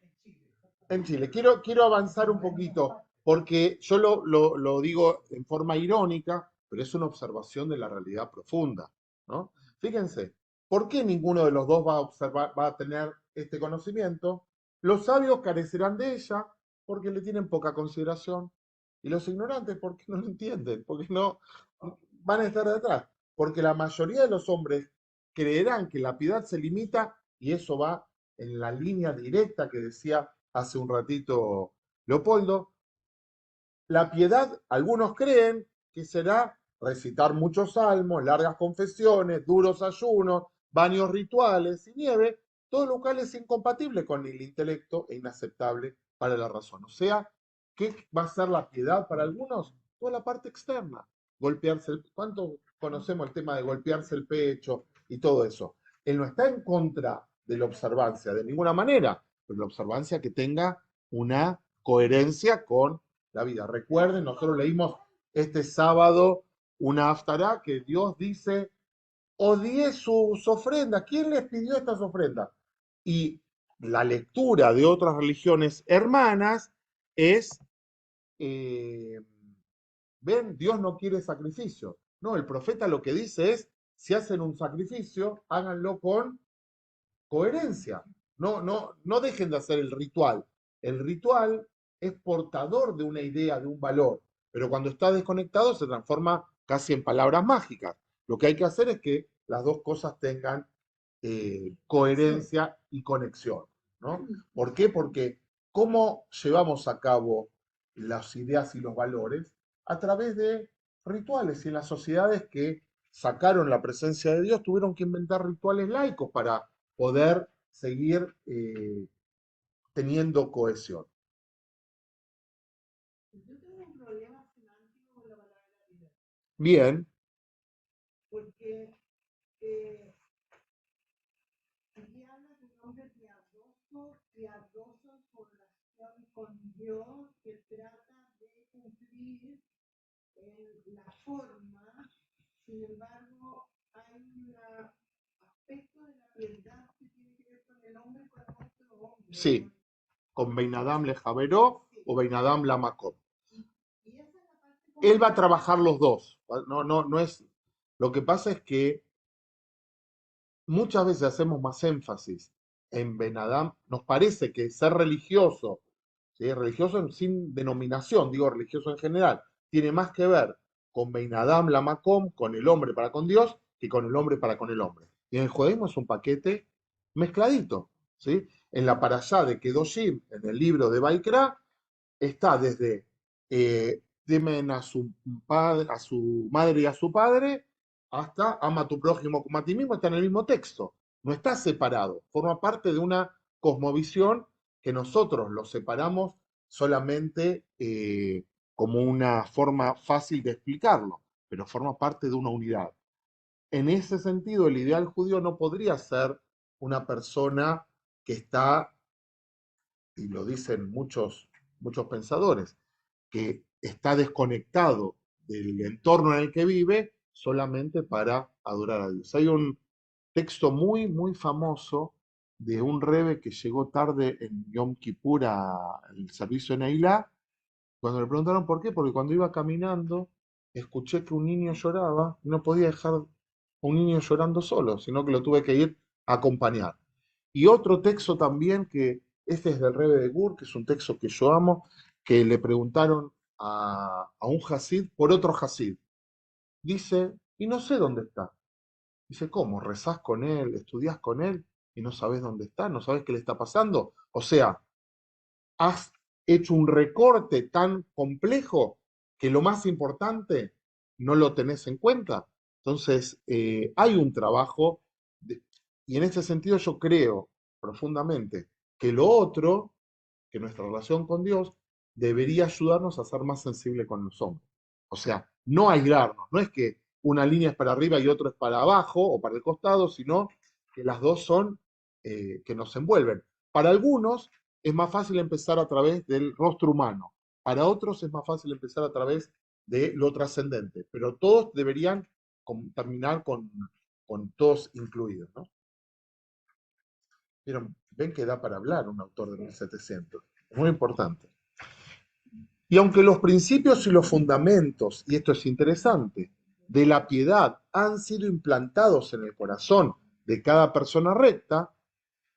en Chile. Quiero avanzar un poquito, porque yo lo digo en forma irónica, pero es una observación de la realidad profunda, ¿no? Fíjense, ¿por qué ninguno de los dos va a observar, va a tener este conocimiento? Los sabios carecerán de ella porque le tienen poca consideración, y los ignorantes porque no lo entienden, porque no van a estar detrás, porque la mayoría de los hombres creerán que la piedad se limita, y eso va en la línea directa que decía hace un ratito Leopoldo. La piedad, algunos creen que será recitar muchos salmos, largas confesiones, duros ayunos, baños rituales y nieve, todo lo cual es incompatible con el intelecto e inaceptable para la razón. O sea, ¿qué va a ser la piedad para algunos? Toda la parte externa. Golpearse ¿cuánto conocemos el tema de golpearse el pecho y todo eso? Él no está en contra de la observancia de ninguna manera, pero la observancia que tenga una coherencia con la vida. Recuerden, nosotros leímos este sábado una haftará que Dios dice, odié sus ofrendas. ¿Quién les pidió estas ofrendas? Y la lectura de otras religiones hermanas es, eh, ven, Dios no quiere sacrificio. No, el profeta lo que dice es, si hacen un sacrificio, háganlo con coherencia. No dejen de hacer el ritual. El ritual es portador de una idea, de un valor, pero cuando está desconectado se transforma casi en palabras mágicas. Lo que hay que hacer es que las dos cosas tengan coherencia y conexión, ¿no? ¿Por qué? Porque ¿cómo llevamos a cabo las ideas y los valores? A través de rituales, y en las sociedades que sacaron la presencia de Dios tuvieron que inventar rituales laicos para poder seguir teniendo cohesión. Yo tengo un problema semántico con la palabra vida, Bien, porque aquí habla de un hombre piadoso, piadoso en su relación con Dios, que trata de cumplir la forma. Sin embargo, hay un aspecto de la piedad que tiene que ver con el hombre con otro hombre. sí, con Beinadam le Javeró o Beinadam la Macom. Y esa es la parte Él va a trabajar los dos. No es. Lo que pasa es que muchas veces hacemos más énfasis en Benadam. Nos parece que ser religioso, ¿sí? Religioso sin denominación, digo religioso en general, tiene más que ver con Beinadam la Macom, con el hombre para con Dios, que con el hombre para con el hombre. Y en el judaísmo es un paquete mezcladito, ¿sí? En la parashá de Kedoshim, en el libro de Baikra, está desde temen a su madre y a su padre, hasta ama a tu prójimo como a ti mismo, está en el mismo texto. No está separado, forma parte de una cosmovisión que nosotros lo separamos solamente como una forma fácil de explicarlo, pero forma parte de una unidad. En ese sentido, el ideal judío no podría ser una persona que está, y lo dicen muchos pensadores, que está desconectado del entorno en el que vive solamente para adorar a Dios. Hay un texto muy famoso de un rebe que llegó tarde en Yom Kippur al servicio de Neilá. Cuando le preguntaron por qué, porque cuando iba caminando escuché que un niño lloraba y no podía dejar a un niño llorando solo, sino que lo tuve que ir a acompañar. Y otro texto también, que este es del Rebbe de Gur, que es un texto que yo amo, que le preguntaron a un Hasid por otro Hasid. Dice, y no sé dónde está. Dice, ¿cómo? ¿Rezás con él? ¿Estudiás con él? ¿Y no sabes dónde está? ¿No sabes qué le está pasando? O sea, has hecho un recorte tan complejo que lo más importante no lo tenés en cuenta. Entonces, hay un trabajo, y en ese sentido yo creo profundamente que lo otro, que nuestra relación con Dios, debería ayudarnos a ser más sensible con los hombres. O sea, no aislarnos, no es que una línea es para arriba y otra es para abajo o para el costado, sino que las dos son que nos envuelven. Para algunos es más fácil empezar a través del rostro humano, para otros es más fácil empezar a través de lo trascendente, pero todos deberían terminar con todos incluidos, ¿no? Pero ven que da para hablar un autor de 1700, muy importante. Y aunque los principios y los fundamentos, y esto es interesante, de la piedad han sido implantados en el corazón de cada persona recta,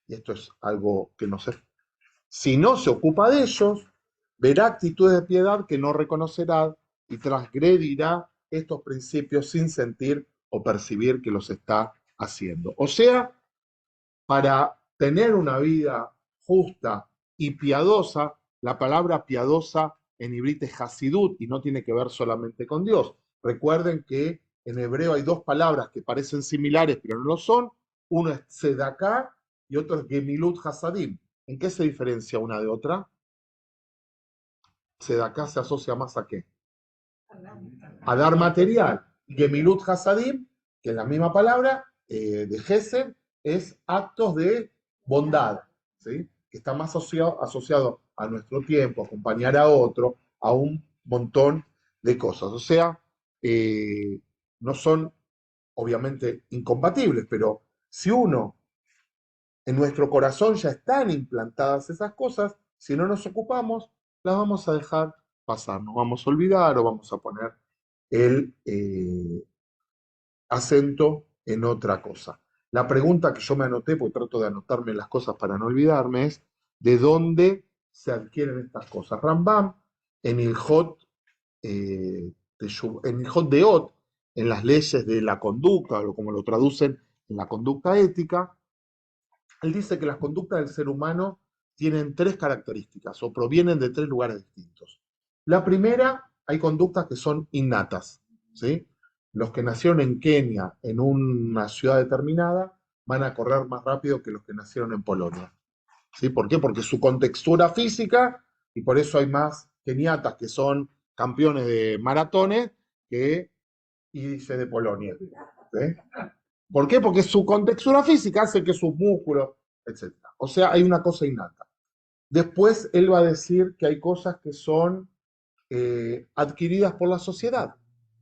y esto es algo que no se... Si no se ocupa de ellos, verá actitudes de piedad que no reconocerá y transgredirá estos principios sin sentir o percibir que los está haciendo. O sea, para tener una vida justa y piadosa, la palabra piadosa en hebreo es hasidut y no tiene que ver solamente con Dios. Recuerden que en hebreo hay dos palabras que parecen similares pero no lo son. Uno es tzedaká y otro es gemilut hasadim. ¿En qué se diferencia una de otra? Tzedaká se asocia más a qué? A dar material. Gemilut hasadim, que es la misma palabra, de Gesed, es actos de bondad, ¿sí? Que está más asociado a nuestro tiempo, a acompañar a otro, a un montón de cosas. O sea, no son obviamente incompatibles, pero si uno en nuestro corazón ya están implantadas esas cosas, si no nos ocupamos, las vamos a dejar pasar, nos vamos a olvidar o vamos a poner el acento en otra cosa. La pregunta que yo me anoté, porque trato de anotarme las cosas para no olvidarme, es ¿de dónde se adquieren estas cosas? Rambam, en el Hot, en el Hot de Ot, en las leyes de la conducta, o como lo traducen en la conducta ética, él dice que las conductas del ser humano tienen tres características o provienen de tres lugares distintos. La primera, hay conductas que son innatas, ¿sí? Los que nacieron en Kenia, en una ciudad determinada, van a correr más rápido que los que nacieron en Polonia. ¿Sí? ¿Por qué? Porque su contextura física, y por eso hay más keniatas que son campeones de maratones que índice de Polonia. ¿Sí? ¿Por qué? Porque su contextura física hace que sus músculos, etc. O sea, hay una cosa innata. Después él va a decir que hay cosas que son adquiridas por la sociedad.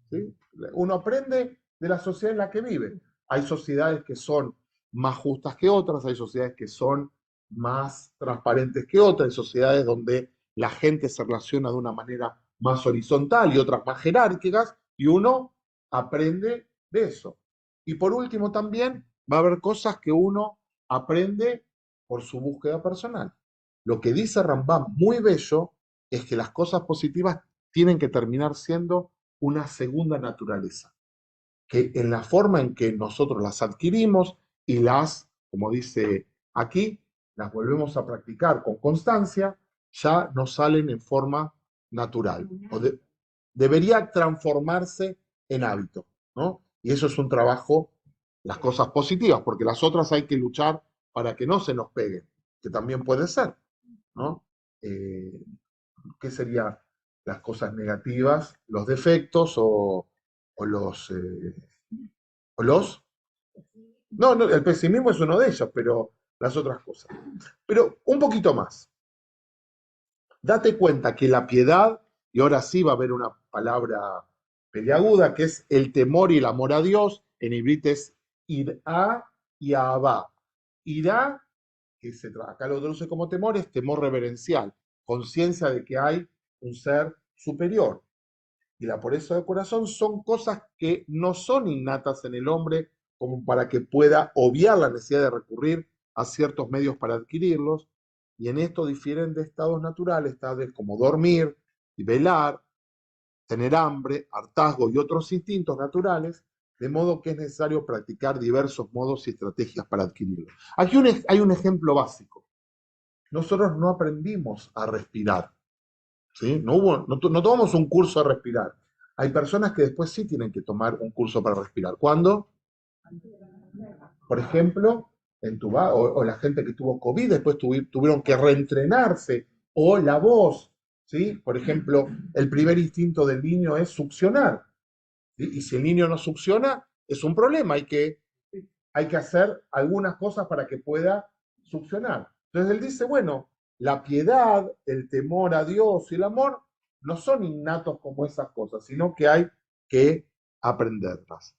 ¿Sí? Uno aprende de la sociedad en la que vive. Hay sociedades que son más justas que otras, hay sociedades que son más transparentes que otras, hay sociedades donde la gente se relaciona de una manera más horizontal y otras más jerárquicas, y uno aprende de eso. Y por último también va a haber cosas que uno aprende por su búsqueda personal. Lo que dice Rambam, muy bello, es que las cosas positivas tienen que terminar siendo una segunda naturaleza, que en la forma en que nosotros las adquirimos y las, como dice aquí, las volvemos a practicar con constancia, ya nos salen en forma natural. Debería transformarse en hábito, ¿no? Y eso es un trabajo, las cosas positivas, porque las otras hay que luchar para que no se nos peguen, que también puede ser, ¿no? ¿Qué serían las cosas negativas? ¿Los defectos o los... ¿o los? No, no, el pesimismo es uno de ellos, pero las otras cosas. Pero un poquito más. Date cuenta que la piedad, y ahora sí va a haber una palabra peliaguda, que es el temor y el amor a Dios, en hebreo es irá y ahabá. Irá, acá lo traduce como temor, es temor reverencial, conciencia de que hay un ser superior. Y la pureza de corazón son cosas que no son innatas en el hombre como para que pueda obviar la necesidad de recurrir a ciertos medios para adquirirlos, y en esto difieren de estados naturales, tales como dormir y velar, tener hambre, hartazgo y otros instintos naturales, de modo que es necesario practicar diversos modos y estrategias para adquirirlos. Aquí hay un ejemplo básico. Nosotros no aprendimos a respirar, ¿sí? No tomamos un curso de respirar. Hay personas que después sí tienen que tomar un curso para respirar. ¿Cuándo? Por ejemplo, o la gente que tuvo COVID después tuvieron que reentrenarse, o la voz, ¿sí? Por ejemplo, el primer instinto del niño es succionar, ¿sí? Y si el niño no succiona, es un problema, hay que hacer algunas cosas para que pueda succionar. Entonces él dice, bueno, la piedad, el temor a Dios y el amor no son innatos como esas cosas, sino que hay que aprenderlas.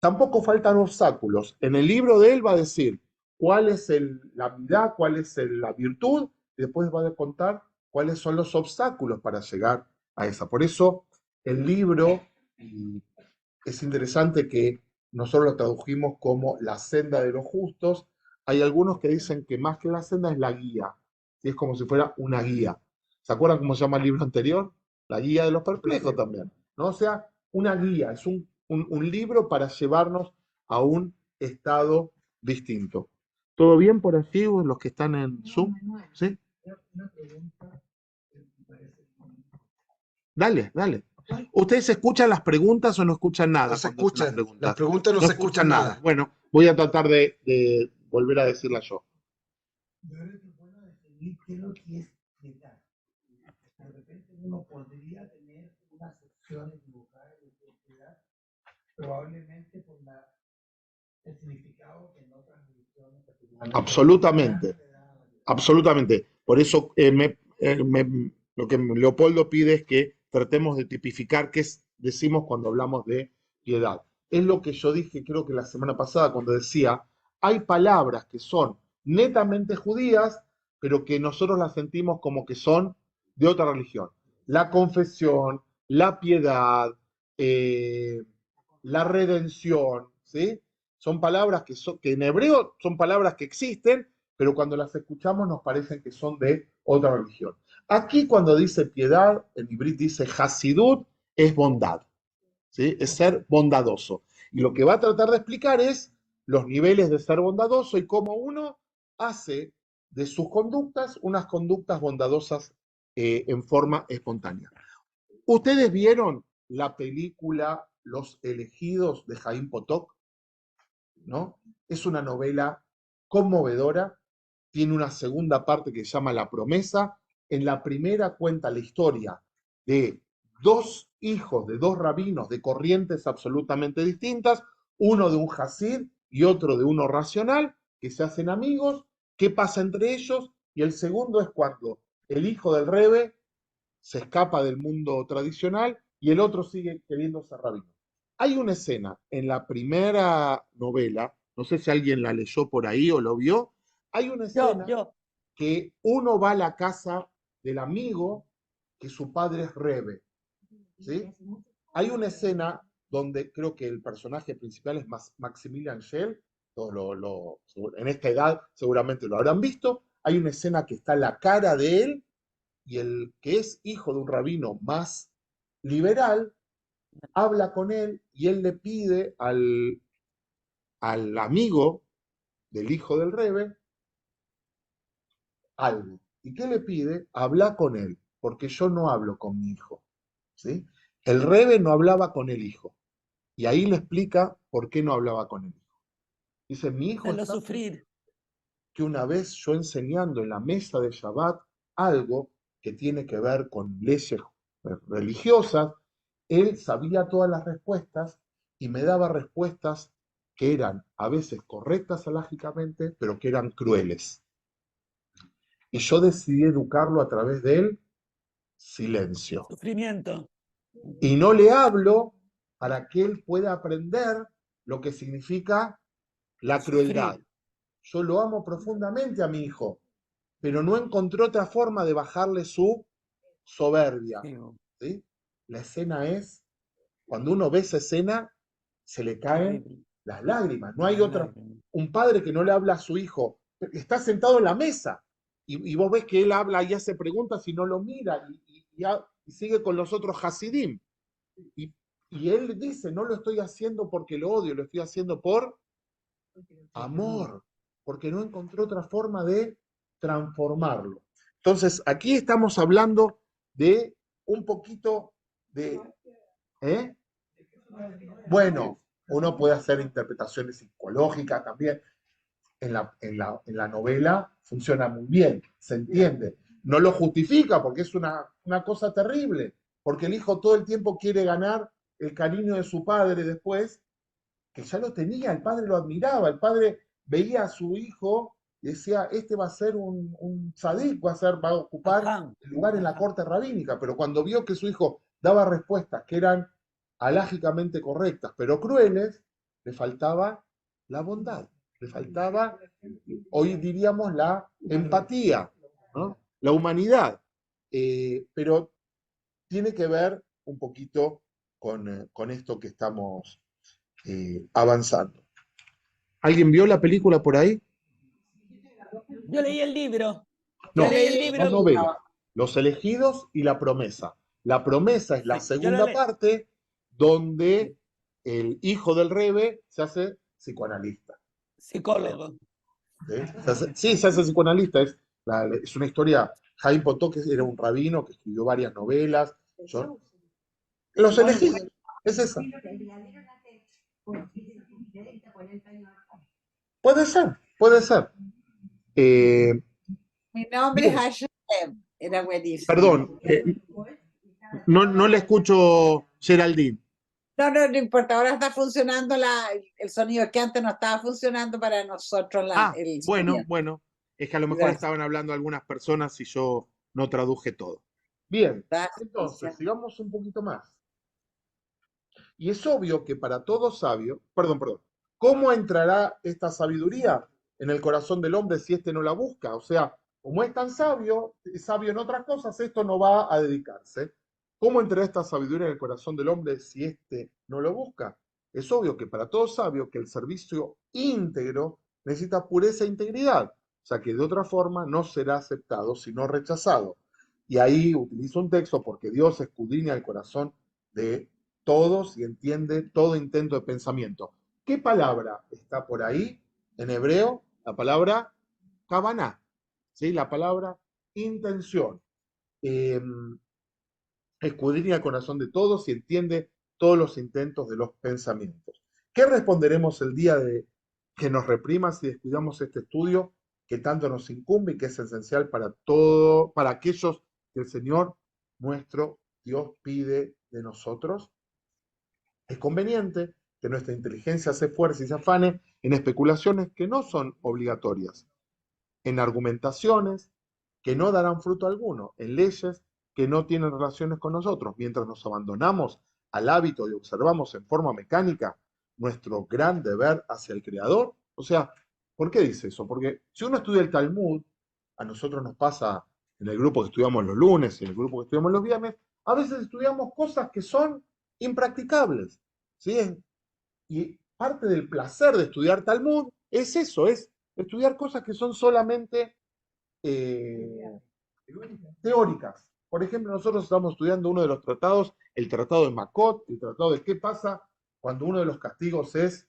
Tampoco faltan obstáculos. En el libro de él va a decir cuál es la vida, cuál es la virtud, y después va a contar cuáles son los obstáculos para llegar a esa. Por eso el libro, y es interesante que nosotros lo tradujimos como la senda de los justos. Hay algunos que dicen que más que la senda es la guía, y es como si fuera una guía. ¿Se acuerdan cómo se llama el libro anterior? La guía de los perplejos también, ¿no? O sea, una guía, es un libro para llevarnos a un estado distinto. ¿Todo bien por allí, los que están en Zoom? ¿Sí? Una pregunta que me parece muy Dale, dale. ¿Ustedes escuchan las preguntas o no escuchan nada? No se cuando hacen escuchan, las preguntas no No se escuchan escuchan nada. nada. Bueno, voy a tratar de volver a decirla yo. Yo creo que es bueno definir qué es lo que es piedad. De repente uno podría tener una sección equivocada de lo que es piedad, probablemente por el significado que en otras religiones, particularmente Absolutamente, le da a la piedad. absolutamente. Por eso lo que Leopoldo pide es que tratemos de tipificar qué decimos cuando hablamos de piedad. Es lo que yo dije, creo que la semana pasada, cuando decía, hay palabras que son netamente judías, pero que nosotros las sentimos como que son de otra religión. La confesión, la piedad, eh, la redención, ¿sí? Son palabras que en hebreo son palabras que existen, pero cuando las escuchamos nos parecen que son de otra religión. Aquí cuando dice piedad, en hebreo dice hasidut, es bondad, ¿sí? Es ser bondadoso. Y lo que va a tratar de explicar es los niveles de ser bondadoso y cómo uno hace de sus conductas unas conductas bondadosas en forma espontánea. ¿Ustedes vieron la película Los Elegidos de Jaime Potok? ¿No? Es una novela conmovedora, tiene una segunda parte que se llama La Promesa. En la primera cuenta la historia de dos hijos de dos rabinos de corrientes absolutamente distintas, uno de un hasid y otro de uno racional, que se hacen amigos, qué pasa entre ellos, y el segundo es cuando el hijo del rebe se escapa del mundo tradicional y el otro sigue queriendo ser rabino. Hay una escena en la primera novela, no sé si alguien la leyó por ahí o lo vio, hay una escena Yo. que uno va a la casa del amigo que su padre es rebe, ¿sí? Hay una escena donde creo que el personaje principal es Maximilian Schell, en esta edad seguramente lo habrán visto, hay una escena que está la cara de él y el que es hijo de un rabino más liberal, habla con él y él le pide al amigo del hijo del rebe algo. ¿Y qué le pide? Habla con él, porque yo no hablo con mi hijo, ¿sí? El rebe no hablaba con el hijo. Y ahí le explica por qué no hablaba con el hijo. Dice, mi hijo Hacerlo está sufrir. que una vez yo enseñando en la mesa de Shabbat algo que tiene que ver con leyes religiosas, él sabía todas las respuestas y me daba respuestas que eran a veces correctas alágicamente, pero que eran crueles. Y yo decidí educarlo a través del silencio. Sufrimiento. Y no le hablo para que él pueda aprender lo que significa la crueldad. Sufrir. Yo lo amo profundamente a mi hijo, pero no encontró otra forma de bajarle su soberbia, ¿sí? La escena es, cuando uno ve esa escena, se le caen Terrible. las lágrimas. No hay Las otra. lágrimas. Un padre que no le habla a su hijo está sentado en la mesa y vos ves que él habla y hace preguntas y no lo mira y sigue con los otros Hasidim. Y, y él dice, no lo estoy haciendo porque lo odio, lo estoy haciendo por amor, porque no encontró otra forma de transformarlo. Entonces, aquí estamos hablando de un poquito de... ¿eh? Bueno, uno puede hacer interpretaciones psicológicas también. En la novela funciona muy bien, se entiende. No lo justifica porque es una cosa terrible, porque el hijo todo el tiempo quiere ganar el cariño de su padre después, que ya lo tenía, el padre lo admiraba, el padre veía a su hijo y decía, este va a ser un sadik, va a ocupar Ajá. el lugar en la corte rabínica, pero cuando vio que su hijo daba respuestas que eran alágicamente correctas, pero crueles, le faltaba la bondad, le faltaba, hoy diríamos, la empatía, ¿no? La humanidad, pero tiene que ver un poquito con esto que estamos avanzando. ¿Alguien vio la película por ahí? Yo leí el libro. No, Yo leí el dos libro. novelas, Los elegidos y La promesa. La promesa es la Sí, yo la segunda leí. parte donde el hijo del Rebe se hace psicoanalista. Psicólogo. ¿Sí? Se hace psicoanalista. Es una historia. Jaime Potó, que era un rabino que escribió varias novelas. Los elegidos, es esa. Puede ser, puede ser. Mi nombre es Bien, Hashem. Era buenísimo. perdón, no le escucho, Geraldine. No importa, ahora está funcionando el sonido que antes no estaba funcionando para nosotros el sonido. Bueno, es que a lo mejor Gracias. estaban hablando algunas personas y yo no traduje todo. Bien, Gracias. entonces, sigamos un poquito más. Y es obvio que para todo sabio, perdón, ¿cómo entrará esta sabiduría en el corazón del hombre si éste no la busca? O sea, como es tan sabio, es sabio en otras cosas, esto no va a dedicarse. ¿Cómo entrará esta sabiduría en el corazón del hombre si éste no lo busca? Es obvio que para todo sabio que el servicio íntegro necesita pureza e integridad, o sea que de otra forma no será aceptado, sino rechazado. Y ahí utilizo un texto porque Dios escudriña el corazón de todos y entiende todo intento de pensamiento. ¿Qué palabra está por ahí en hebreo? La palabra kavaná, ¿sí? La palabra intención. Escudriña el corazón de todos y entiende todos los intentos de los pensamientos. ¿Qué responderemos el día de que nos repriman si descuidamos este estudio que tanto nos incumbe y que es esencial para todo, para aquellos que el Señor nuestro Dios pide de nosotros? Es conveniente que nuestra inteligencia se esfuerce y se afane en especulaciones que no son obligatorias, en argumentaciones que no darán fruto alguno, en leyes que no tienen relaciones con nosotros, mientras nos abandonamos al hábito y observamos en forma mecánica nuestro gran deber hacia el Creador. O sea, ¿por qué dice eso? Porque si uno estudia el Talmud, a nosotros nos pasa en el grupo que estudiamos los lunes y en el grupo que estudiamos los viernes, a veces estudiamos cosas que son impracticables, ¿sí? Y parte del placer de estudiar Talmud es eso, es estudiar cosas que son solamente teóricas. Por ejemplo, nosotros estamos estudiando uno de los tratados, el tratado de Makot, el tratado de qué pasa cuando uno de los castigos es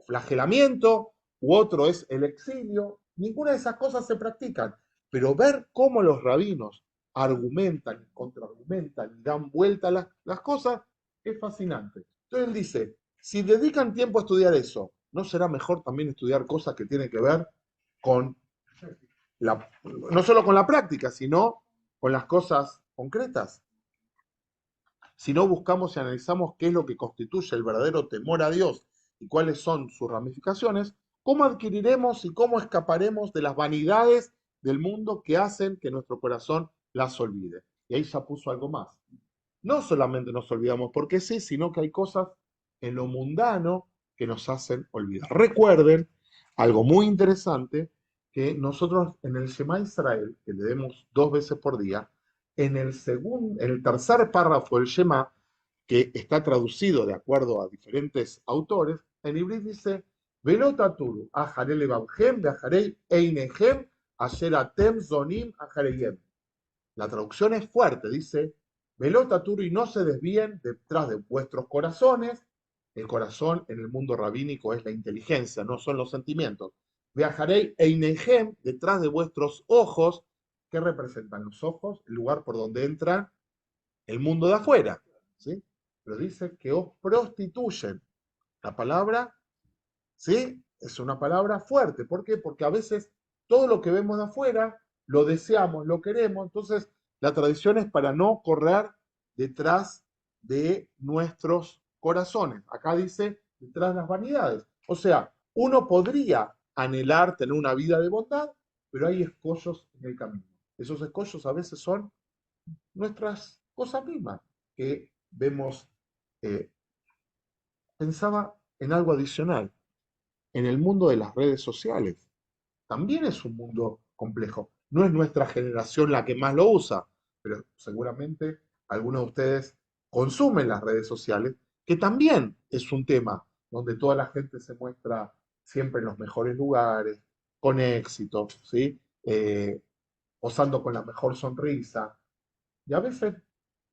flagelamiento u otro es el exilio. Ninguna de esas cosas se practican, pero ver cómo los rabinos argumentan, contraargumentan y dan vuelta a las cosas es fascinante. Entonces él dice, si dedican tiempo a estudiar eso, ¿no será mejor también estudiar cosas que tienen que ver con no solo con la práctica, sino con las cosas concretas? Si no buscamos y analizamos qué es lo que constituye el verdadero temor a Dios y cuáles son sus ramificaciones, ¿cómo adquiriremos y cómo escaparemos de las vanidades del mundo que hacen que nuestro corazón las olvide? Y ahí ya puso algo más. No solamente nos olvidamos porque sí, sino que hay cosas en lo mundano que nos hacen olvidar. Recuerden algo muy interesante, que nosotros en el Shema Israel, que leemos 2 veces por día, en el tercer párrafo del Shema, que está traducido de acuerdo a diferentes autores, en Ibrit dice, Velotaturu, ajarei lebabhem, beajarei einehem, asher atem zonim ajareyem. La traducción es fuerte, dice, Velotaturu, y no se desvíen detrás de vuestros corazones. El corazón en el mundo rabínico es la inteligencia, no son los sentimientos. Viajaré einehem, detrás de vuestros ojos. ¿Qué representan los ojos? El lugar por donde entra el mundo de afuera, ¿sí? Pero dice que os prostituyen. La palabra, ¿sí? Es una palabra fuerte. ¿Por qué? Porque a veces todo lo que vemos de afuera lo deseamos, lo queremos. Entonces, la tradición es para no correr detrás de nuestros corazones. Acá dice, detrás de las vanidades. O sea, uno podría anhelar tener una vida de bondad, pero hay escollos en el camino. Esos escollos a veces son nuestras cosas mismas que vemos. Pensaba en algo adicional. En el mundo de las redes sociales, también es un mundo complejo. No es nuestra generación la que más lo usa, pero seguramente algunos de ustedes consumen las redes sociales, que también es un tema donde toda la gente se muestra siempre en los mejores lugares, con éxito, ¿sí? Posando con la mejor sonrisa. Y a veces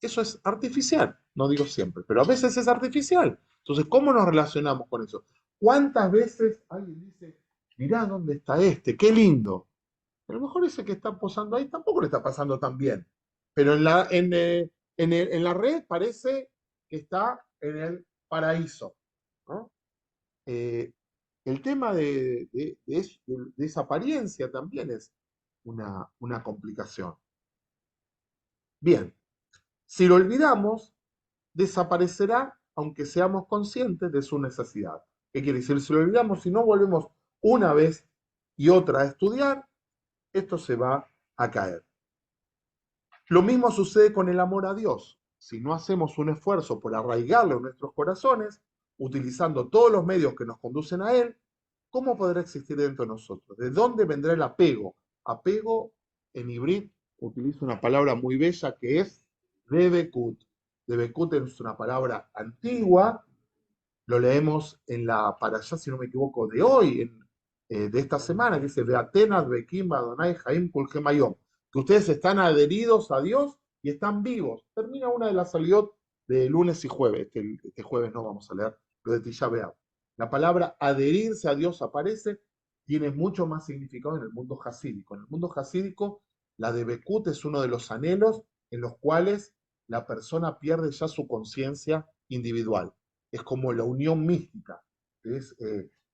eso es artificial, no digo siempre, pero a veces es artificial. Entonces, ¿cómo nos relacionamos con eso? ¿Cuántas veces alguien dice, mirá dónde está este, qué lindo? A lo mejor ese que está posando ahí tampoco le está pasando tan bien. Pero en la red parece que está en el paraíso, ¿no? El tema de esa apariencia también es una complicación. Bien, si lo olvidamos, desaparecerá aunque seamos conscientes de su necesidad. ¿Qué quiere decir? Si lo olvidamos, si no volvemos una vez y otra a estudiar, esto se va a caer. Lo mismo sucede con el amor a Dios. Si no hacemos un esfuerzo por arraigarlo en nuestros corazones, utilizando todos los medios que nos conducen a Él, ¿cómo podrá existir dentro de nosotros? ¿De dónde vendrá el apego? Apego en hibrid utiliza una palabra muy bella que es debekut. Debekut es una palabra antigua, lo leemos en la parashá, si no me equivoco, de hoy, de esta semana, que dice, Beatenas, Bekim, Adonai, Jaim, Kulhem Hayom, que ustedes están adheridos a Dios y están vivos. Termina una de las saliot de lunes y jueves. Este jueves no vamos a leer lo de Tisha B'Av. La palabra adherirse a Dios aparece, tiene mucho más significado en el mundo hasídico. En el mundo hasídico, la debekut es uno de los anhelos en los cuales la persona pierde ya su conciencia individual. Es como la unión mística, es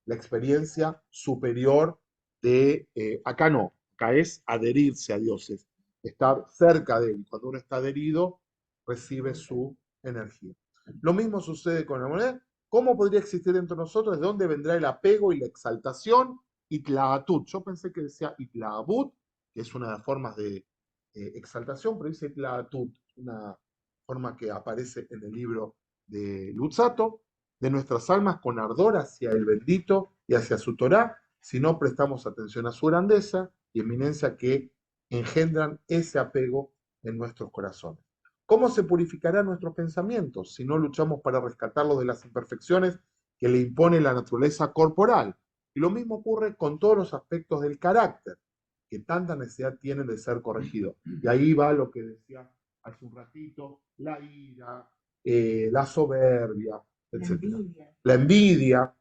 la experiencia superior de, acá no, acá es adherirse a Dios, es estar cerca de Él. Cuando uno está adherido, recibe su energía. Lo mismo sucede con la moneda. ¿Cómo podría existir dentro de nosotros? ¿De dónde vendrá el apego y la exaltación? Itlaatut. Yo pensé que decía itlaabut, que es una de las formas de exaltación, pero dice itlaatut, una forma que aparece en el libro de Luzzatto, de nuestras almas con ardor hacia el bendito y hacia su Torá, si no prestamos atención a su grandeza y eminencia que engendran ese apego en nuestros corazones. ¿Cómo se purificarán nuestros pensamientos si no luchamos para rescatarlos de las imperfecciones que le impone la naturaleza corporal? Y lo mismo ocurre con todos los aspectos del carácter, que tanta necesidad tienen de ser corregidos. Y ahí va lo que decía hace un ratito, la ira, la soberbia, etc. La envidia.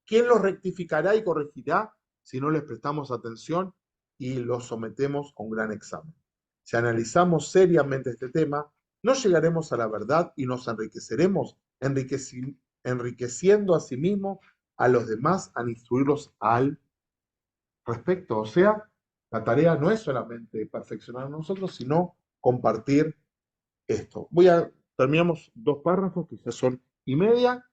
¿Quién los rectificará y corregirá si no les prestamos atención y los sometemos a un gran examen? Si analizamos seriamente este tema, no llegaremos a la verdad y nos enriqueceremos, enriqueciendo a sí mismos, a los demás, al instruirlos al respecto. O sea, la tarea no es solamente perfeccionar a nosotros, sino compartir esto. Terminamos 2 párrafos, que ya son y media.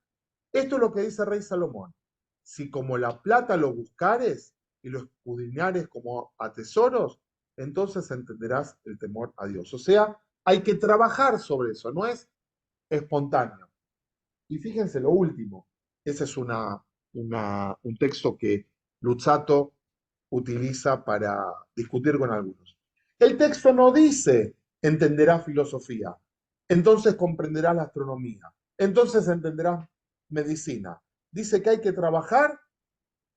Esto es lo que dice el rey Salomón. Si como la plata lo buscares y lo escudriñares como a tesoros, entonces entenderás el temor a Dios. O sea, hay que trabajar sobre eso, no es espontáneo. Y fíjense lo último, ese es un texto que Luzzatto utiliza para discutir con algunos. El texto no dice, entenderás filosofía, entonces comprenderás la astronomía, entonces entenderás medicina, dice que hay que trabajar,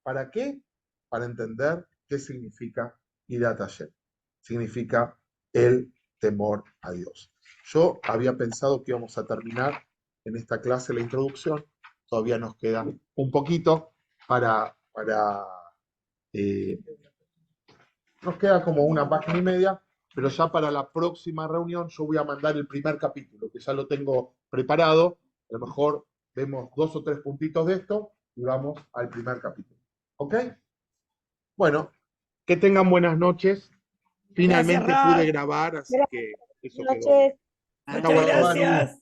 ¿para qué? Para entender qué significa Irat Hashem. Significa el temor a Dios. Yo había pensado que íbamos a terminar en esta clase la introducción, todavía nos queda un poquito nos queda como una página y media, pero ya para la próxima reunión yo voy a mandar el primer capítulo, que ya lo tengo preparado. A lo mejor vemos 2 o 3 puntitos de esto y vamos al primer capítulo. ¿Ok? Bueno, que tengan buenas noches. Finalmente Gracias, Raf. pude grabar, así que eso Buenas quedó bien. noches. Muchas Chau, hermano. gracias.